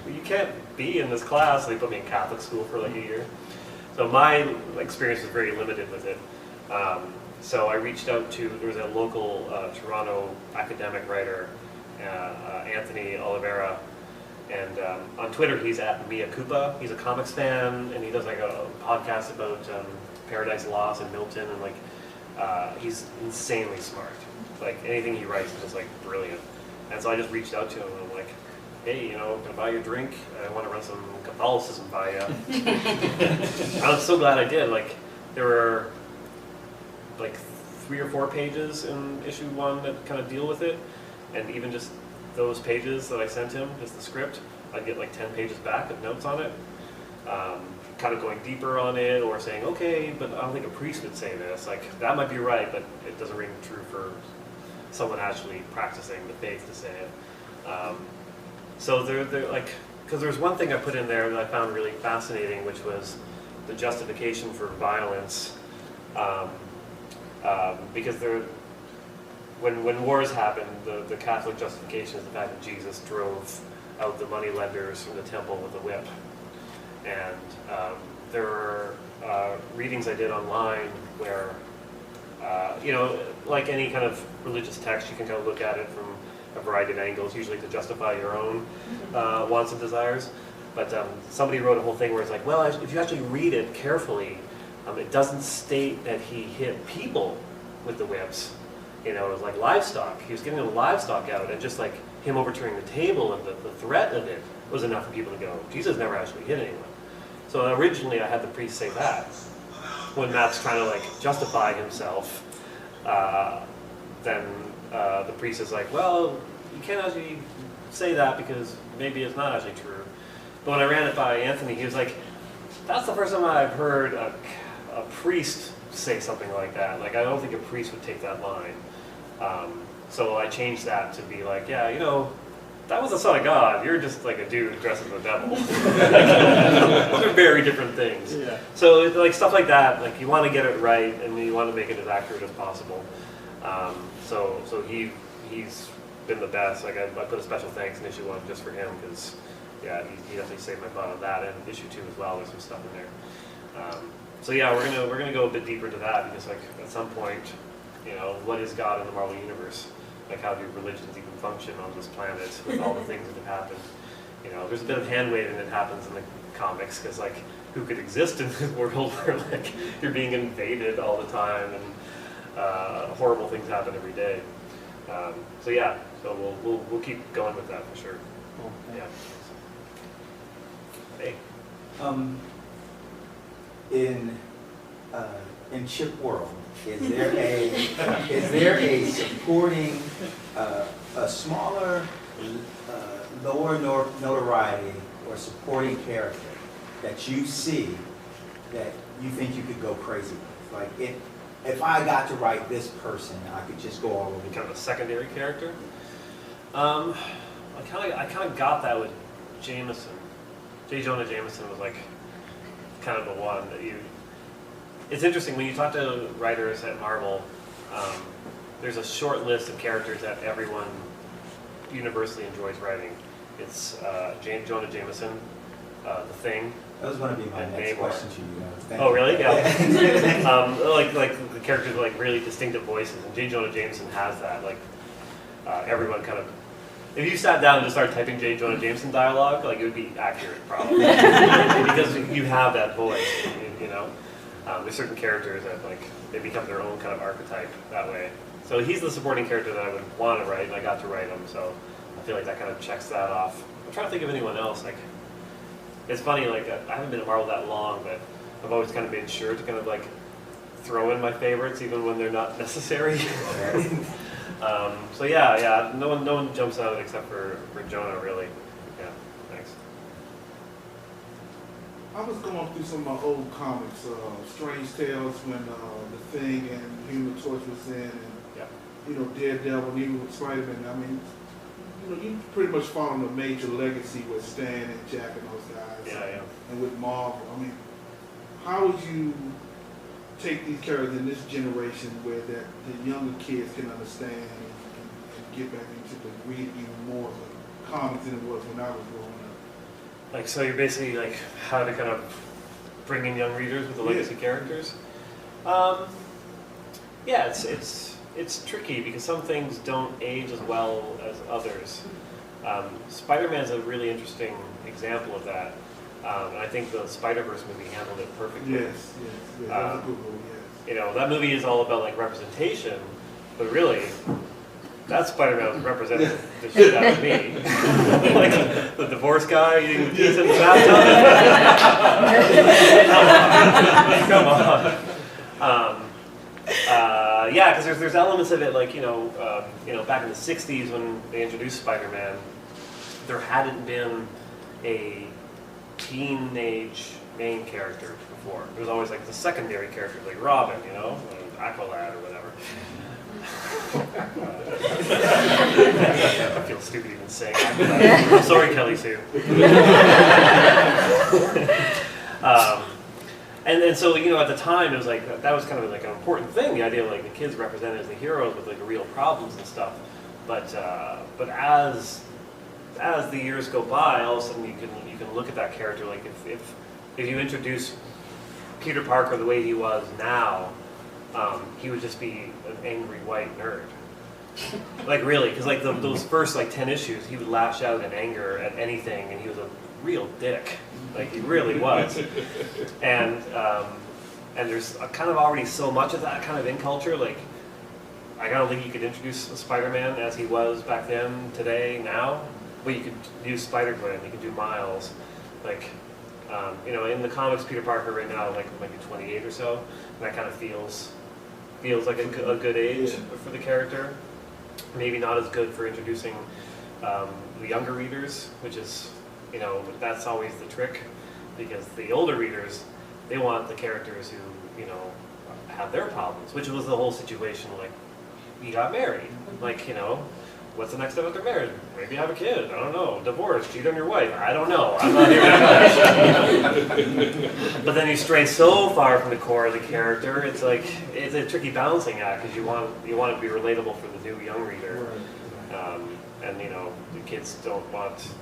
Speaker 1: you can't be in this class. They put me in Catholic school for like a year. So my experience was very limited with it. So I reached out to, there was a local Toronto academic writer, Anthony Oliveira, and on Twitter he's at Mia Koopa. He's a comics fan, and he does like a podcast about Paradise Lost and Milton, and like he's insanely smart. Like anything he writes is just like brilliant. And so I just reached out to him and I'm like, hey, can I buy you a drink? I want to run some Catholicism by you. I'm so glad I did. Like there were like 3 or 4 pages in issue 1 that kind of deal with it, and even just those pages that I sent him, just the script, I'd get like 10 pages back of notes on it, kind of going deeper on it, or saying, okay, but I don't think a priest would say this. Like that might be right, but it doesn't ring true for someone actually practicing the faith to say it. So they're like, because there's one thing I put in there that I found really fascinating, which was the justification for violence. Because when wars happen, the Catholic justification is the fact that Jesus drove out the money lenders from the temple with a whip. And there were readings I did online where, like any kind of religious text, you can kind of look at it from a variety of angles, usually to justify your own wants and desires. But somebody wrote a whole thing where it's like, well, if you actually read it carefully, it doesn't state that he hit people with the whips. It was like livestock. He was getting the livestock out, and just like him overturning the table and the threat of it was enough for people to go, Jesus never actually hit anyone. So originally I had the priest say that. When Matt's trying to like justify himself, then the priest is like, well, you can't actually say that because maybe it's not actually true. But when I ran it by Anthony, he was like, that's the first time I've heard a priest say something like that. Like, I don't think a priest would take that line. So I changed that to be like, yeah, that was the Son of God. You're just like a dude dressed as the devil. Those are very different things. Yeah. So like stuff like that, like you want to get it right and you want to make it as accurate as possible. So he's been the best. Like I put a special thanks in issue 1 just for him because yeah, he definitely saved my butt on that, and issue 2 as well. There's some stuff in there. So yeah, we're gonna go a bit deeper into that because like at some point, what is God in the Marvel universe? Like how do religions even function on this planet with all the things that have happened? There's a bit of hand waving that happens in the comics because like who could exist in this world where like you're being invaded all the time and horrible things happen every day. So yeah, so we'll keep going with that for sure.
Speaker 6: Cool.
Speaker 1: Yeah. Hey.
Speaker 4: In Chip World, is there a supporting a smaller, lower notoriety or supporting character that you see that you think you could go crazy with? Like if I got to write this person, I could just go all over.
Speaker 1: Kind of a secondary character. I kind of got that with Jameson. J. Jonah Jameson was like kind of the one that you. It's interesting when you talk to writers at Marvel. There's a short list of characters that everyone universally enjoys writing. It's Jonah Jameson, The Thing.
Speaker 4: That was going to be my next question to you.
Speaker 1: Oh, really? Yeah. like the characters with like really distinctive voices, and J. Jonah Jameson has that. Like everyone kind of. If you sat down and just started typing J. Jonah Jameson dialogue, like it would be accurate, probably, because you have that voice. There's certain characters that like they become their own kind of archetype that way. So he's the supporting character that I would want to write, and I got to write him. So I feel like that kind of checks that off. I'm trying to think of anyone else. Like it's funny, like I haven't been at Marvel that long, but I've always kind of been sure to kind of like throw in my favorites even when they're not necessary. So yeah, no one jumps out except for Jonah, really. Yeah, thanks.
Speaker 7: I was going through some of my old comics, Strange Tales, when The Thing and Human Torch was in, and
Speaker 1: Yeah.
Speaker 7: you know, Daredevil, and even with Spider-Man, I mean, you know, you pretty much following a major legacy with Stan and Jack and those guys.
Speaker 1: Yeah.
Speaker 7: And with Marvel, I mean, how would you take these characters in this generation where that the younger kids can understand and get back into the read even more of the comics than it was when I was growing up?
Speaker 1: Like, so you're basically like how to kind of bring in young readers with the legacy characters. Yeah, it's tricky because some things don't age as well as others. Spider-Man's a really interesting example of that. And I think the Spider-Verse movie handled it perfectly.
Speaker 7: Yes, that was a good movie, yes.
Speaker 1: You know, that movie is all about like representation, but really, that Spider-Man was representing the shit out of me. Like the divorce guy eating the pizza in the bathtub. Come on. Yeah, because there's elements of it, like, you know, back in the 60s when they introduced Spider-Man, there hadn't been a teenage main character before. It was always like the secondary character, like Robin, you know, or Aqualad or whatever. I feel stupid even saying Aqualad. I'm sorry, Kelly Sue. And so, you know, at the time, it was like, that was kind of like an important thing, the idea of like the kids represented as the heroes with like real problems and stuff. But as the years go by, all of a sudden you can look at that character, like if you introduce Peter Parker the way he was now, he would just be an angry white nerd. Like really, because like those first like 10 issues, he would lash out in anger at anything, and he was a real dick. Like he really was. And there's kind of already so much of that kind of in culture. Like I don't think you could introduce Spider-Man as he was back then, today, now. But you could do Spider-Gwen, you could do Miles. Like, you know, in the comics, Peter Parker right now, like maybe 28 or so, and that kind of feels like a good age for the character. Maybe not as good for introducing the younger readers, which is, you know, that's always the trick, because the older readers, they want the characters who, you know, have their problems, which was the whole situation. Like, you got married, like, you know, what's the next step after marriage? Maybe have a kid, I don't know, divorce, cheat on your wife, I don't know, I'm not here to judge. But then you stray so far from the core of the character, it's like, it's a tricky balancing act, because you want it to be relatable for the new young reader. And, you know, the kids don't want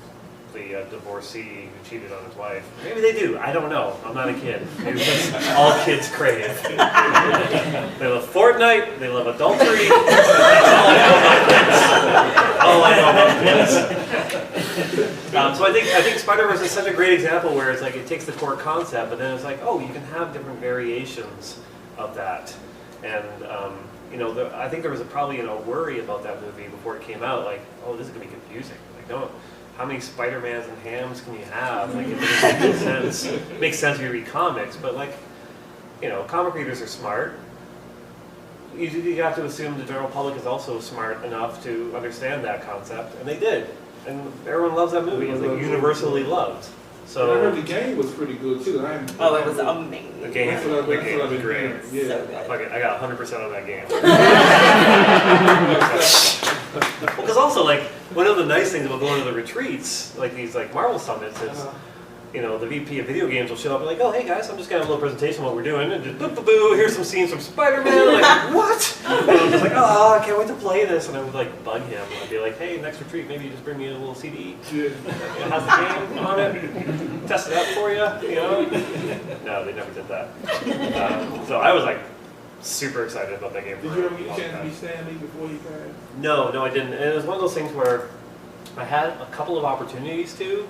Speaker 1: the divorcee who cheated on his wife. Maybe they do, I don't know, I'm not a kid. Maybe that's all kids crave. They love Fortnite, they love adultery. That's all I know about kids. So I think Spider-Verse is such a great example where it's like it takes the core concept, but then it's like, oh, you can have different variations of that. And you know, I think there was probably a worry about that movie before it came out, like, oh, this is gonna be confusing. Like, don't. How many Spider-Mans and Hams can you have? Like, it doesn't make sense. It makes sense if you read comics, but like, you know, comic readers are smart. You have to assume the general public is also smart enough to understand that concept, and they did. And everyone loves that movie. It's like universally loved. So
Speaker 7: I heard the game was pretty good too.
Speaker 3: It was amazing.
Speaker 1: The game was great.
Speaker 7: Yeah.
Speaker 1: I got 100% on that game. Well, because also, like, one of the nice things about going to the retreats, like these like Marvel summits, is, you know, the VP of video games will show up and like, oh, hey guys, I'm just gonna have a little presentation of what we're doing, and just boo, here's some scenes from Spider-Man. Like, what? And I'm just like, oh, I can't wait to play this, and I would like bug him. And I'd be like, hey, next retreat, maybe you just bring me a little CD. It has the game on it. Test it out for you. You know? No, they never did that. So I was like super excited about that game.
Speaker 7: Did you ever get a chance to meet Stan Lee before he passed?
Speaker 1: No, I didn't. And it was one of those things where I had a couple of opportunities to,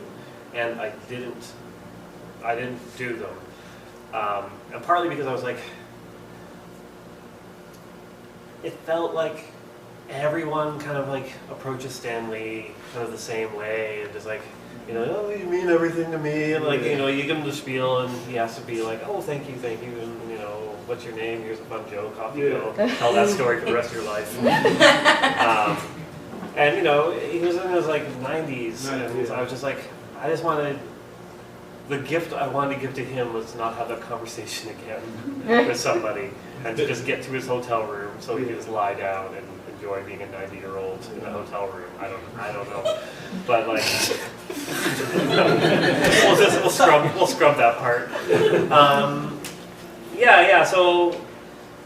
Speaker 1: and I didn't do them. And partly because I was like, it felt like everyone kind of like approaches Stan Lee kind of the same way, and just like, you know, oh, you mean everything to me, and like, you know, you give him the spiel, and he has to be like, oh, thank you, and you know, what's your name? Here's a fun joke. Off you go. Tell that story for the rest of your life. And you know, he was in his like 90s, and I was just like, I just wanted. The gift I wanted to give to him was not have that conversation again with somebody, and to just get to his hotel room so he could just lie down and enjoy being a 90-year-old in a hotel room. I don't know, but like, we'll scrub that part. Yeah. So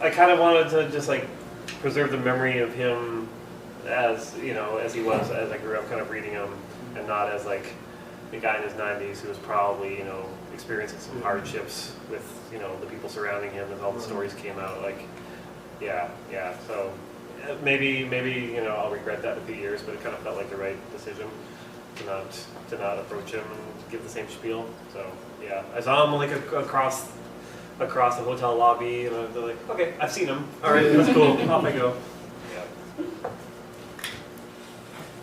Speaker 1: I kind of wanted to just like preserve the memory of him as as he was as I grew up, kind of reading him, and not as like the guy in his 90s who was probably experiencing some hardships with the people surrounding him as all the stories came out. Like, yeah. So maybe I'll regret that in a few years, but it kind of felt like the right decision to not approach him and give the same spiel. So yeah, I saw him like across the hotel lobby, and I was like, okay, I've seen him. All right, that's cool. Off I go. Yeah.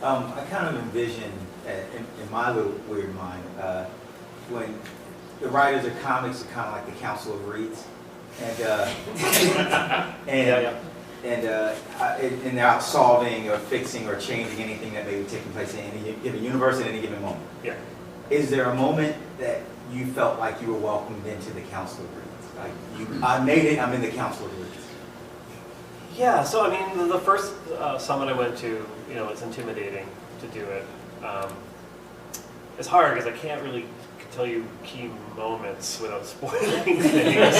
Speaker 4: I kind of envision, in my little weird mind, when the writers of comics are kind of like the Council of Reeds, and they're out solving or fixing or changing anything that may be taking place in any given universe at any given moment.
Speaker 1: Yeah.
Speaker 4: Is there a moment that you felt like you were welcomed into the Council of Reeds? Like, I made it, I'm in the Council of Reeds.
Speaker 1: Yeah, so I mean, the first summit I went to, it's intimidating to do it. It's hard because I can't really tell you key moments without spoiling things.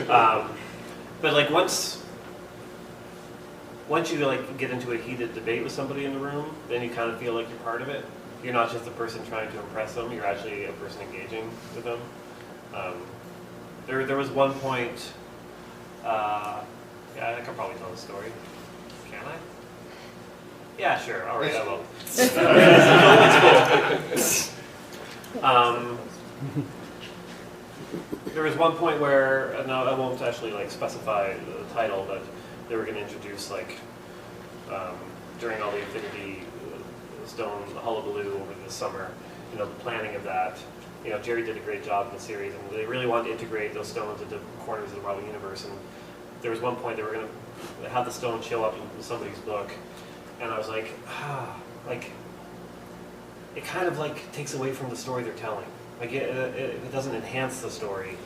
Speaker 1: But like once you like get into a heated debate with somebody in the room, then you kind of feel like you're part of it. You're not just a person trying to impress them, you're actually a person engaging with them. There was one point, yeah, I could probably tell the story. Can I? Yeah, sure. All right, I will. It's cool. There was one point where, no, I won't actually like specify the title, but they were going to introduce during all the Infinity Stone hullabaloo over the summer, the planning of that. Jerry did a great job in the series, and they really wanted to integrate those stones into corners of the Marvel Universe. And there was one point they were going to have the stone show up in somebody's book, and I was like, it kind of like takes away from the story they're telling. Like if it doesn't enhance the story,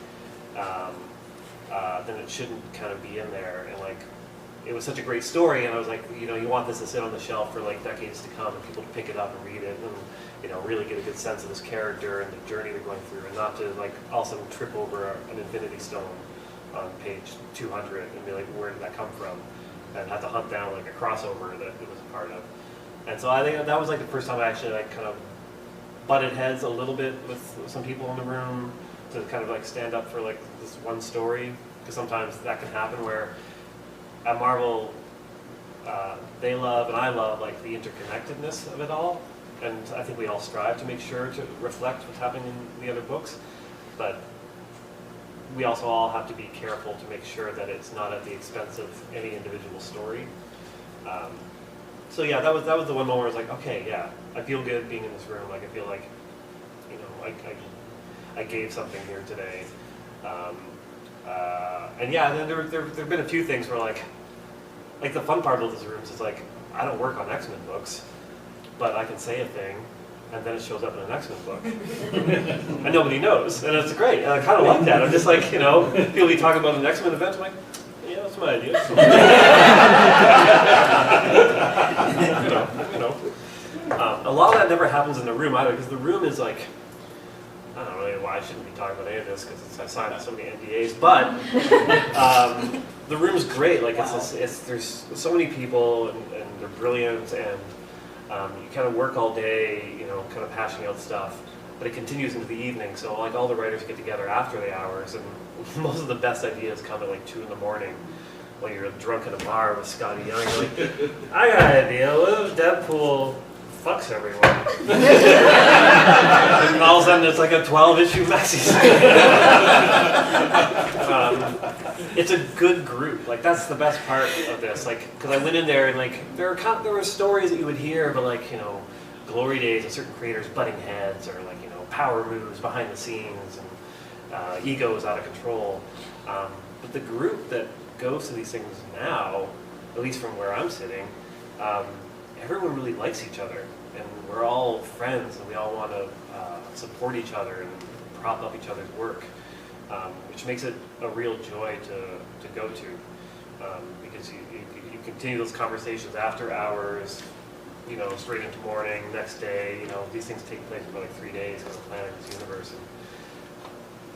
Speaker 1: then it shouldn't kind of be in there. And like, it was such a great story, and I was like, you want this to sit on the shelf for like decades to come, and people to pick it up and read it, and really get a good sense of this character and the journey they're going through, and not to like all of a sudden trip over an Infinity Stone on page 200 and be like, where did that come from? And have to hunt down like a crossover that it was a part of. And so I think that was like the first time I actually like kind of butted heads a little bit with some people in the room to kind of like stand up for like this one story, because sometimes that can happen where at Marvel they love and I love like the interconnectedness of it all, and I think we all strive to make sure to reflect what's happening in the other books, but we also all have to be careful to make sure that it's not at the expense of any individual story. So yeah, that was the one moment where I was like, okay, yeah, I feel good being in this room. Like I feel like, I gave something here today. And yeah, then there've been a few things where like the fun part of this room is like, I don't work on X-Men books, but I can say a thing, and then it shows up in an X-Men book. And nobody knows, and it's great. And I kind of like that. I'm just like, people be talking about an X-Men event, I'm like, yeah, that's my idea. A lot of that never happens in the room either, because the room is like, I don't know why I shouldn't be talking about any of this, because I signed so many NDAs, but the room's great. Like there's so many people, and they're brilliant, and you kind of work all day, kind of hashing out stuff, but it continues into the evening. So like all the writers get together after the hours, and most of the best ideas come at like 2 in the morning when you're drunk at a bar with Scotty Young. You're like, I got an idea. What if Deadpool fucks everyone? And all of a sudden it's like a 12-issue maxi. It's a good group. Like that's the best part of this. Like, because I went in there and like there were stories that you would hear, but like glory days of certain creators butting heads, or like power moves behind the scenes, and egos out of control. But the group that goes to these things now, at least from where I'm sitting, everyone really likes each other, and we're all friends, and we all want to support each other and prop up each other's work, which makes it a real joy to go to. because you continue those conversations after hours, you know, straight into morning, next day. You know, these things take place for like 3 days because of planning this universe. And,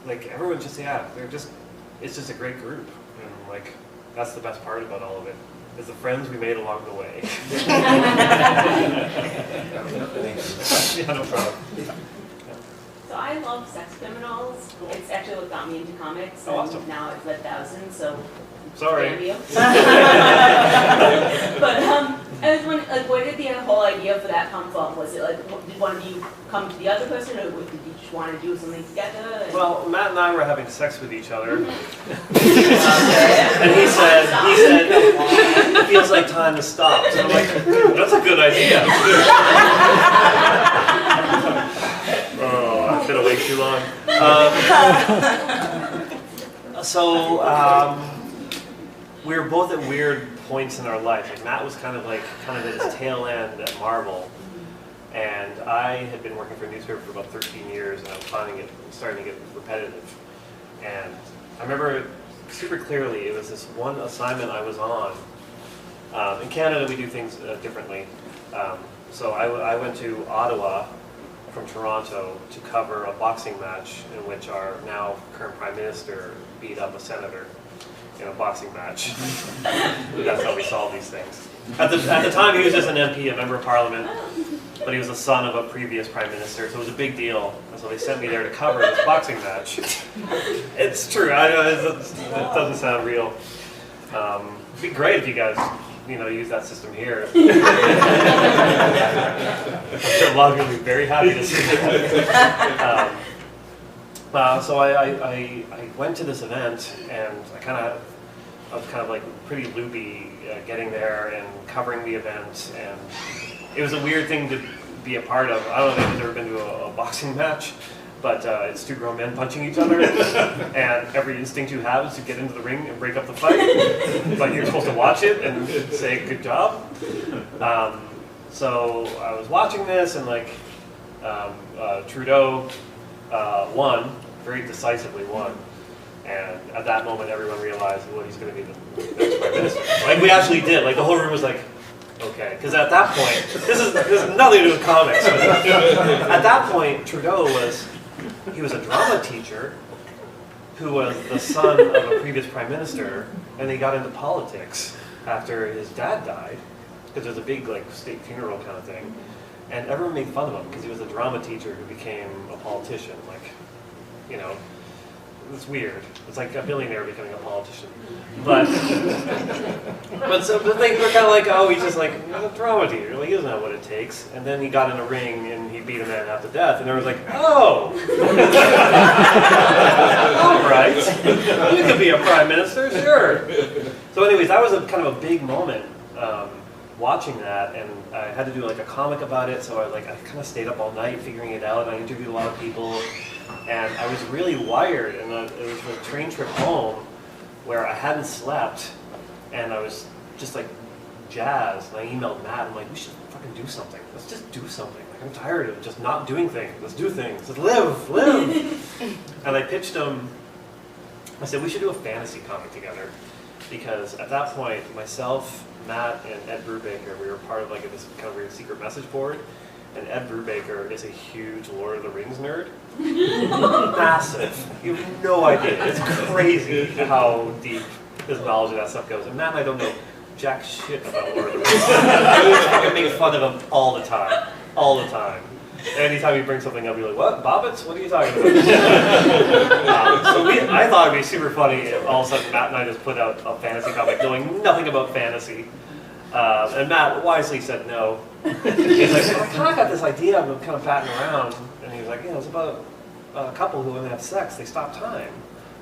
Speaker 1: like everyone's just it's just a great group, and like that's the best part about all of it. Is the friends we made along the way. Yeah, no problem.
Speaker 11: So I love Sex Criminals.
Speaker 1: Cool.
Speaker 11: It's actually what got me into comics.
Speaker 1: Oh, awesome.
Speaker 11: And now I've read thousands, so
Speaker 1: Sorry.
Speaker 11: damn you. But I was wondering, like, where did the whole idea for that come from? Was it like, did one of you come to the other person, or did you just want to do something together? And
Speaker 1: Well, Matt and I were having sex with each other,
Speaker 11: Mhm.
Speaker 1: and he said, it feels like time to stop. So I'm like, that's a good idea. Oh, I've been awake too long. We were both at weird points in our life. Like Matt was kind of at his tail end at Marvel, and I had been working for a newspaper for about 13 years, and I was finding it starting to get repetitive. And I remember super clearly, it was this one assignment I was on. In Canada, we do things differently. So I went to Ottawa from Toronto to cover a boxing match in which our now current Prime Minister beat up a senator in a boxing match. That's how we solve these things. At the time, he was just an MP, a member of Parliament, but he was the son of a previous Prime Minister, so it was a big deal. And so they sent me there to cover this boxing match. It's true. I know it doesn't sound real. It'd be great if you guys, use that system here. I'm sure a lot of you would be very happy to see that. So I went to this event, and I was kind of like pretty loopy getting there and covering the event, and it was a weird thing to be a part of. I don't know if you've ever been to a boxing match, but it's two grown men punching each other, and every instinct you have is to get into the ring and break up the fight, but you're supposed to watch it and say good job. So I was watching this, and Trudeau won, very decisively won. And at that moment, everyone realized, well, he's going to be the next Prime Minister. Like, we actually did. Like, the whole room was like, okay. Because at that point, this is nothing to do with comics. But at that point, Trudeau was a drama teacher who was the son of a previous Prime Minister, and he got into politics after his dad died, because there was a big, state funeral kind of thing. And everyone made fun of him, because he was a drama teacher who became a politician. It's weird. It's like a billionaire becoming a politician. But so the things were kind of like, oh, he's just he's a drama teacher. He doesn't know what it takes. And then he got in a ring and he beat a man half to death. And everyone's like, oh, all right, you could be a prime minister, sure. So anyways, that was kind of a big moment watching that, and I had to do a comic about it. So I kind of stayed up all night figuring it out. And I interviewed a lot of people. And I was really wired, and it was a train trip home where I hadn't slept, and I was just jazzed. And I emailed Matt, I'm like, we should fucking do something. Let's just do something. I'm tired of just not doing things. Let's do things. Let's live. And I pitched him, I said, we should do a fantasy comic together. Because at that point, myself, Matt, and Ed Brubaker, we were part of this kind of weird secret message board. And Ed Brubaker is a huge Lord of the Rings nerd. Massive. You have no idea. It's crazy how deep his knowledge of that stuff goes. And Matt and I don't know jack shit about Lord of the Rings. I make fun of him all the time. All the time. Anytime he brings something up, you're like, what? Bobbits? What are you talking about? I thought it'd be super funny if all of a sudden Matt and I just put out a fantasy comic knowing nothing about fantasy. And Matt wisely said no. He's like, well, I kind of got this idea I've been kind of batting around. And he was like, it's about a couple who, when they have sex, they stop time.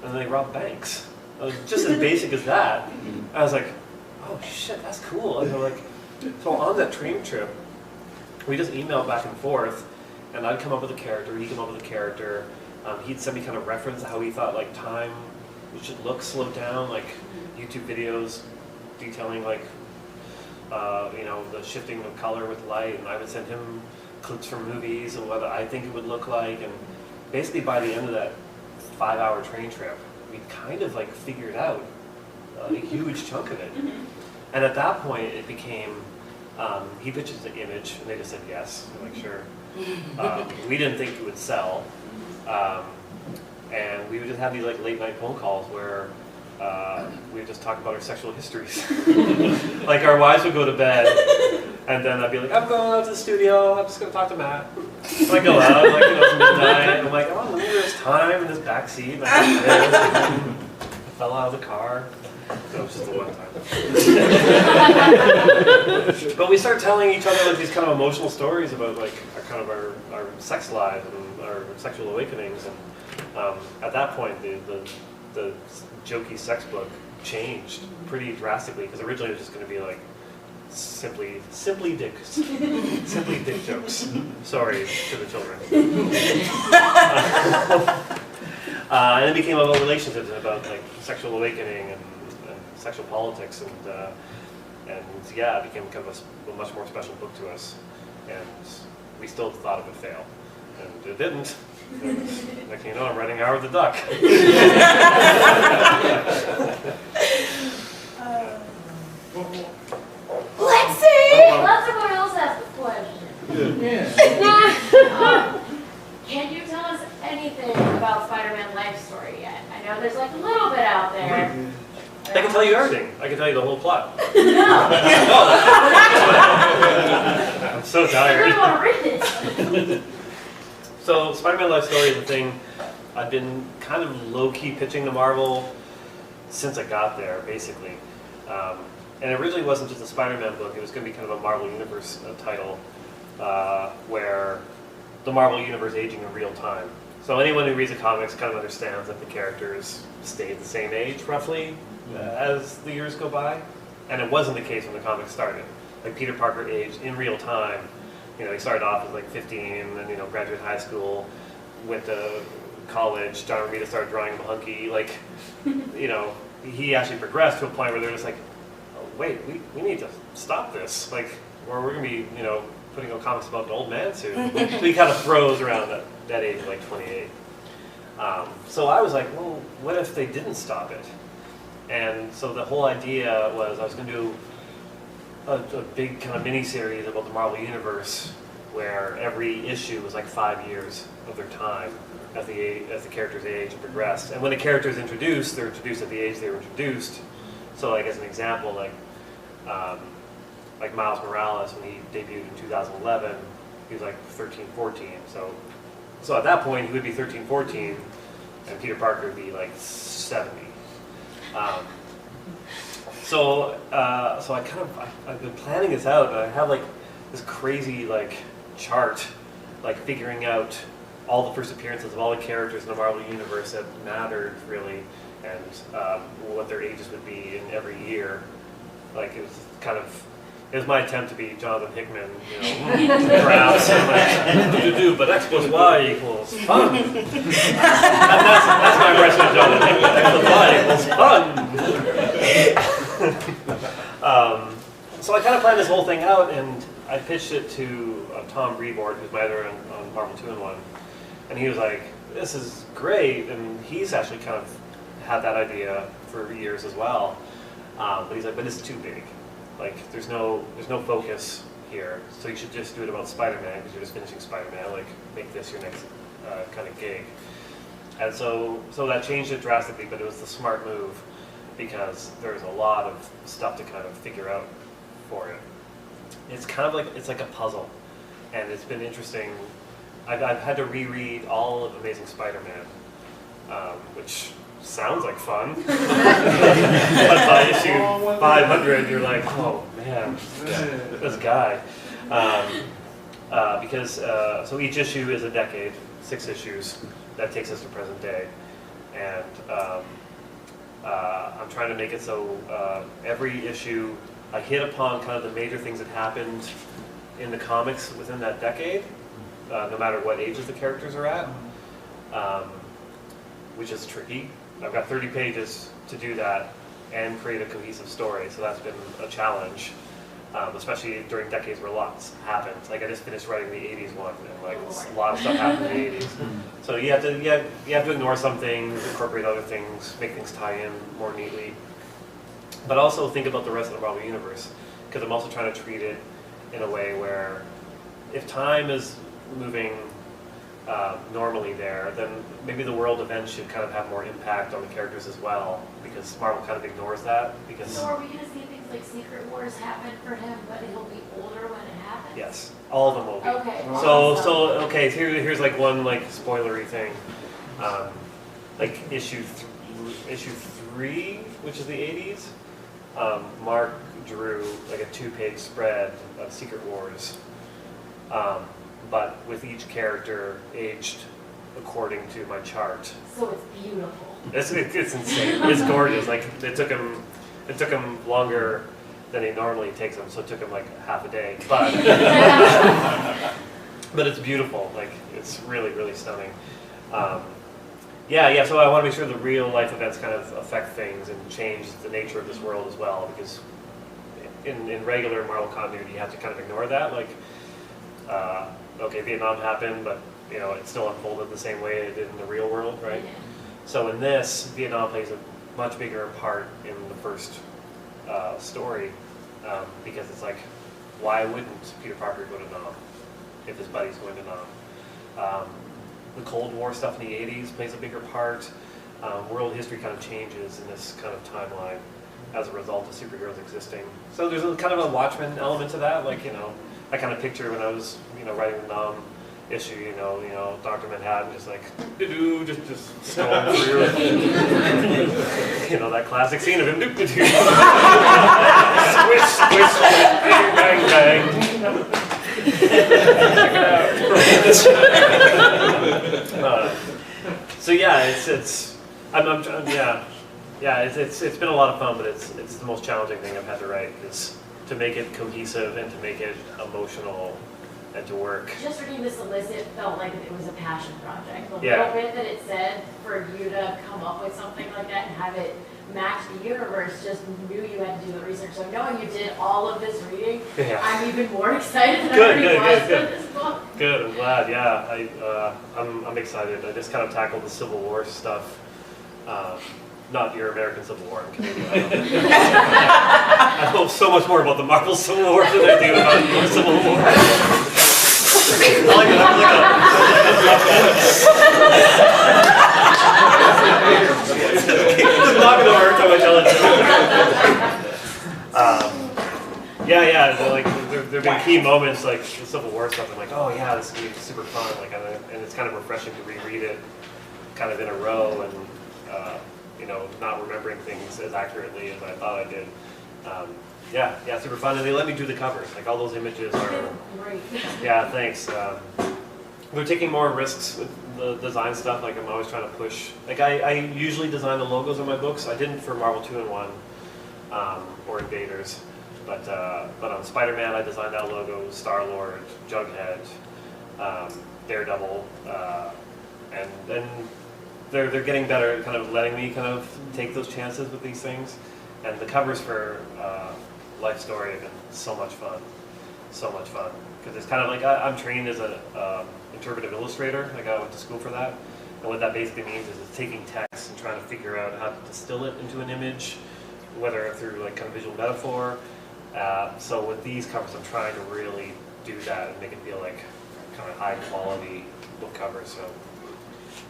Speaker 1: And then they rob banks. It was just as basic as that. I was like, oh shit, that's cool. And so on that train trip, we just emailed back and forth. And I'd come up with a character, he'd come up with a character. He'd send me kind of reference to how he thought time should look slowed down, YouTube videos detailing the shifting of color with light, and I would send him clips from movies and what I think it would look like, and basically by the end of that 5-hour train trip, we kind of figured out a huge chunk of it. And at that point, it became, he pitches the Image, and they just said yes. I'm like, sure. We didn't think it would sell. And we would just have these like late night phone calls where we would just talk about our sexual histories. Like our wives would go to bed, and then I'd be like, I'm going out to the studio, I'm just going to talk to Matt. So I go out, like, you know, it's midnight, and I'm like, oh, look at this time in this backseat. Like, I fell out of the car. No, it was just the one time. But we start telling each other like these kind of emotional stories about like our sex lives and our sexual awakenings, and at that point the jokey sex book changed pretty drastically, because originally it was just going to be like simply dick jokes. Sorry to the children. And it became about relationships and about like sexual awakening and sexual politics, and yeah, it became kind of a much more special book to us, and we still thought it would fail, and it didn't. Next thing you know, I'm writing Howard the Duck.
Speaker 10: Let's see! Let someone else ask a question. Can you tell us anything about Spider-Man life story yet? I know there's like a little bit out there.
Speaker 1: I can tell you everything. I can tell you the whole plot.
Speaker 10: No.
Speaker 1: I'm so tired.
Speaker 10: I really want to read it.
Speaker 1: So Spider-Man Life Story is a thing I've been kind of low-key pitching to Marvel since I got there, basically. And it originally wasn't just a Spider-Man book. It was going to be kind of a Marvel Universe title where the Marvel Universe aging in real time. So anyone who reads the comics kind of understands that the characters stayed the same age, roughly, as the years go by. And it wasn't the case when the comics started. Like Peter Parker aged in real time. You know, he started off as like 15, and you know, graduated high school, went to college. John Romita started drawing him hunky. Like, you know, he actually progressed to a point where they're just like, oh, wait, we need to stop this. Like, or we're gonna be, you know, putting out comics about an old man soon. So he kind of froze around that age of like 28. So I was like, well, what if they didn't stop it? And so the whole idea was I was going to do a big kind of mini-series about the Marvel Universe where every issue was like 5 years of their time as the characters age and progressed. And when the characters introduced, they're introduced at the age they were introduced. So like as an example, like Miles Morales, when he debuted in 2011, he was like 13, 14. So at that point, he would be 13, 14, and Peter Parker would be like 70. So I've been planning this out, and I have like this crazy like chart, like figuring out all the first appearances of all the characters in the Marvel Universe that mattered really, and what their ages would be in every year. Like it was my attempt to be Jonathan Hickman, you know, graphs and like but X plus Y equals fun. And that's my impression of Jonathan Hickman. X plus Y equals fun. So I kind of planned this whole thing out, and I pitched it to Tom Brevoort, who's my editor on Marvel 2-in-1, and he was like, "This is great," and he's actually kind of had that idea for years as well. But he's like, "But it's too big. Like, there's no focus here, so you should just do it about Spider-Man, because you're just finishing Spider-Man, like, make this your next kind of gig." And so that changed it drastically, but it was the smart move, because there's a lot of stuff to kind of figure out for it. It's kind of like, it's like a puzzle, and it's been interesting. I've had to reread all of Amazing Spider-Man, which sounds like fun. But by issue 500, you're like, oh man, this guy. So each issue is a decade, 6 issues. That takes us to present day. And I'm trying to make it so every issue, I hit upon kind of the major things that happened in the comics within that decade, no matter what ages the characters are at, which is tricky. I've got 30 pages to do that and create a cohesive story, so that's been a challenge, especially during decades where lots happened. Like I just finished writing the 80s one, and like a lot of stuff happened in the 80s. So you have to ignore some things, incorporate other things, make things tie in more neatly. but also think about the rest of the Marvel Universe, because I'm also trying to treat it in a way where if time is moving normally there, then maybe the world events should kind of have more impact on the characters as well, because Marvel kind of ignores that. Because
Speaker 10: So are we going to see things like Secret Wars happen for him, but he'll be older when it happens?
Speaker 1: yes, all of them will be.
Speaker 10: Okay.
Speaker 1: So okay, here's like one like spoilery thing, like issue 3, which is the 80s. Mark drew like a 2-page spread of Secret Wars, but with each character aged according to my chart.
Speaker 10: So it's beautiful.
Speaker 1: It's insane. It's gorgeous. Like it took him longer than he normally takes him, so it took him like half a day. But but it's beautiful. Like it's really, really stunning. Yeah. So I want to make sure the real life events kind of affect things and change the nature of this world as well, because in regular Marvel continuity, you have to kind of ignore that. Like, okay, Vietnam happened, but you know it still unfolded the same way it did in the real world, right?
Speaker 10: Yeah.
Speaker 1: So in this, Vietnam plays a much bigger part in the first story, because it's like, why wouldn't Peter Parker go to Nam if his buddy's going to Nam? The Cold War stuff in the 80s plays a bigger part. World history kind of changes in this kind of timeline as a result of superheroes existing. So there's a kind of a Watchmen element to that. Like, you know, I kind of picture when I was, you know, writing the Nam issue, you know, Dr. Manhattan just like, doo-doo, just storm through. You know, that classic scene of him, doo-doo. Squish, squish, squish, bang, bang, bang. So yeah, it's been a lot of fun, but it's the most challenging thing I've had to write, is to make it cohesive and to make it emotional and to work.
Speaker 10: Just reading the solicit felt like it was a passion project. The
Speaker 1: Yeah.
Speaker 10: little bit that it said, for you to come up with something like that and have it match the universe, just knew you had to do the research. So knowing you did all of this reading,
Speaker 1: Yeah.
Speaker 10: I'm even more excited than I
Speaker 1: Good,
Speaker 10: already was
Speaker 1: good.
Speaker 10: for this book.
Speaker 1: Good, I'm glad. Yeah, I'm excited. I just kind of tackled the Civil War stuff. Not your American Civil War, I'm Canadian. I know so much more about the Marvel Civil War than I do about your Civil War. It's not going to hurt time I tell it. Yeah. Like there've been key moments like the Civil War stuff. I'm like, oh yeah, this is gonna be super fun. Like, and it's kind of refreshing to reread it, kind of in a row, and you know, not remembering things as accurately as I thought I did. Yeah, super fun. And they let me do the covers. Like all those images are.
Speaker 10: Great.
Speaker 1: Yeah, thanks. We're taking more risks with the design stuff. Like I'm always trying to push. Like I usually design the logos on my books. I didn't for Marvel 2-in-1 or Invaders, but on Spider-Man I designed that logo, Star-Lord, Jughead, Daredevil, and then they're getting better at kind of letting me kind of take those chances with these things. And the covers for Life Story have been so much fun. Because it's kind of like I'm trained as an interpretive illustrator. Like I went to school for that. And what that basically means is it's taking text and trying to figure out how to distill it into an image, whether through like kind of visual metaphor. So with these covers, I'm trying to really do that and make it feel like kind of high quality book covers. So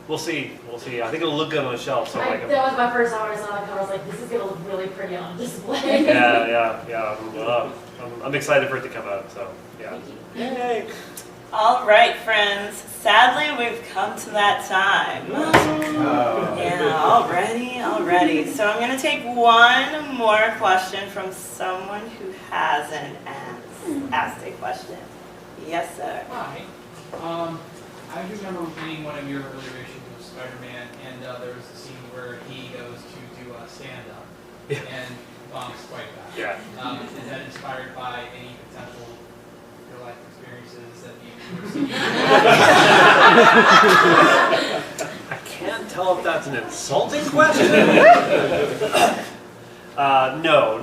Speaker 1: we'll see. I think it'll look good on the shelf. So
Speaker 10: That was my first time when I saw the cover. I was like, this is gonna look really pretty on display.
Speaker 1: Yeah. I'm excited for it to come out. So yeah.
Speaker 3: Yay. All right, friends. Sadly, we've come to that time. Yeah, already. So I'm going to take one more question from someone who hasn't asked a question. Yes, sir.
Speaker 12: Hi. I remember reading one of your earlier issues of Spider-Man, and there was a scene where he goes to do a stand-up and bombs quite bad.
Speaker 1: Yeah.
Speaker 12: Is that inspired by any potential real-life experiences that you've seen?
Speaker 1: I can't tell if that's an insulting question. No.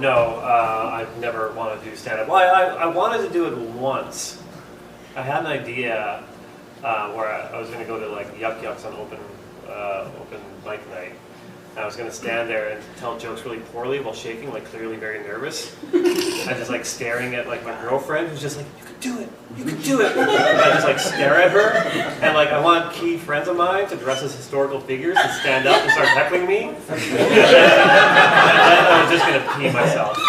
Speaker 1: I've never wanted to do stand-up. Well, I wanted to do it once. I had an idea where I was going to go to like Yuck Yucks on open bike night, I was gonna stand there and tell jokes really poorly while shaking, like clearly very nervous. I just like staring at like my girlfriend who's just like, you could do it, you could do it. And I just like stare at her, and like I want key friends of mine to dress as historical figures and stand up and start heckling me. And then I was just gonna pee myself. Me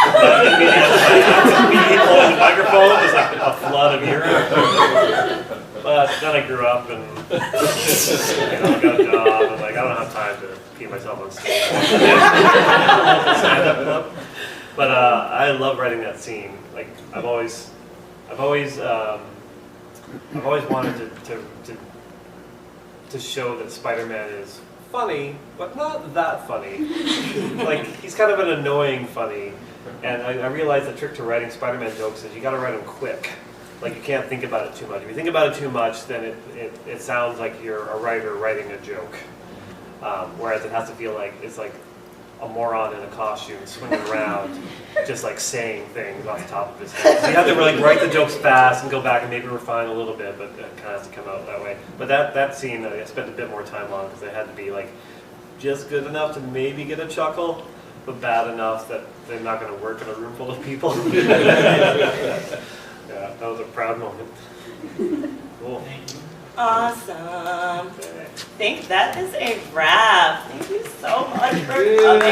Speaker 1: holding the microphone was like a flood of urine. But then I grew up and got a job, and like I don't have time to pee myself on stage. Stand-up club. But I love writing that scene. Like I've always wanted to show that Spider-Man is funny, but not that funny. Like he's kind of an annoying funny, and I realized the trick to writing Spider-Man jokes is you got to write them quick. Like you can't think about it too much. If you think about it too much, then it sounds like you're a writer writing a joke. Whereas it has to feel like it's like a moron in a costume swinging around, just like saying things off the top of his head. So you have to like write the jokes fast and go back and maybe refine a little bit, but it kind of has to come out that way. But that scene I spent a bit more time on because it had to be like just good enough to maybe get a chuckle, but bad enough that they're not going to work in a room full of people. Yeah, that was a proud moment. Cool.
Speaker 3: Awesome. I think that is a wrap. Thank you so much for coming.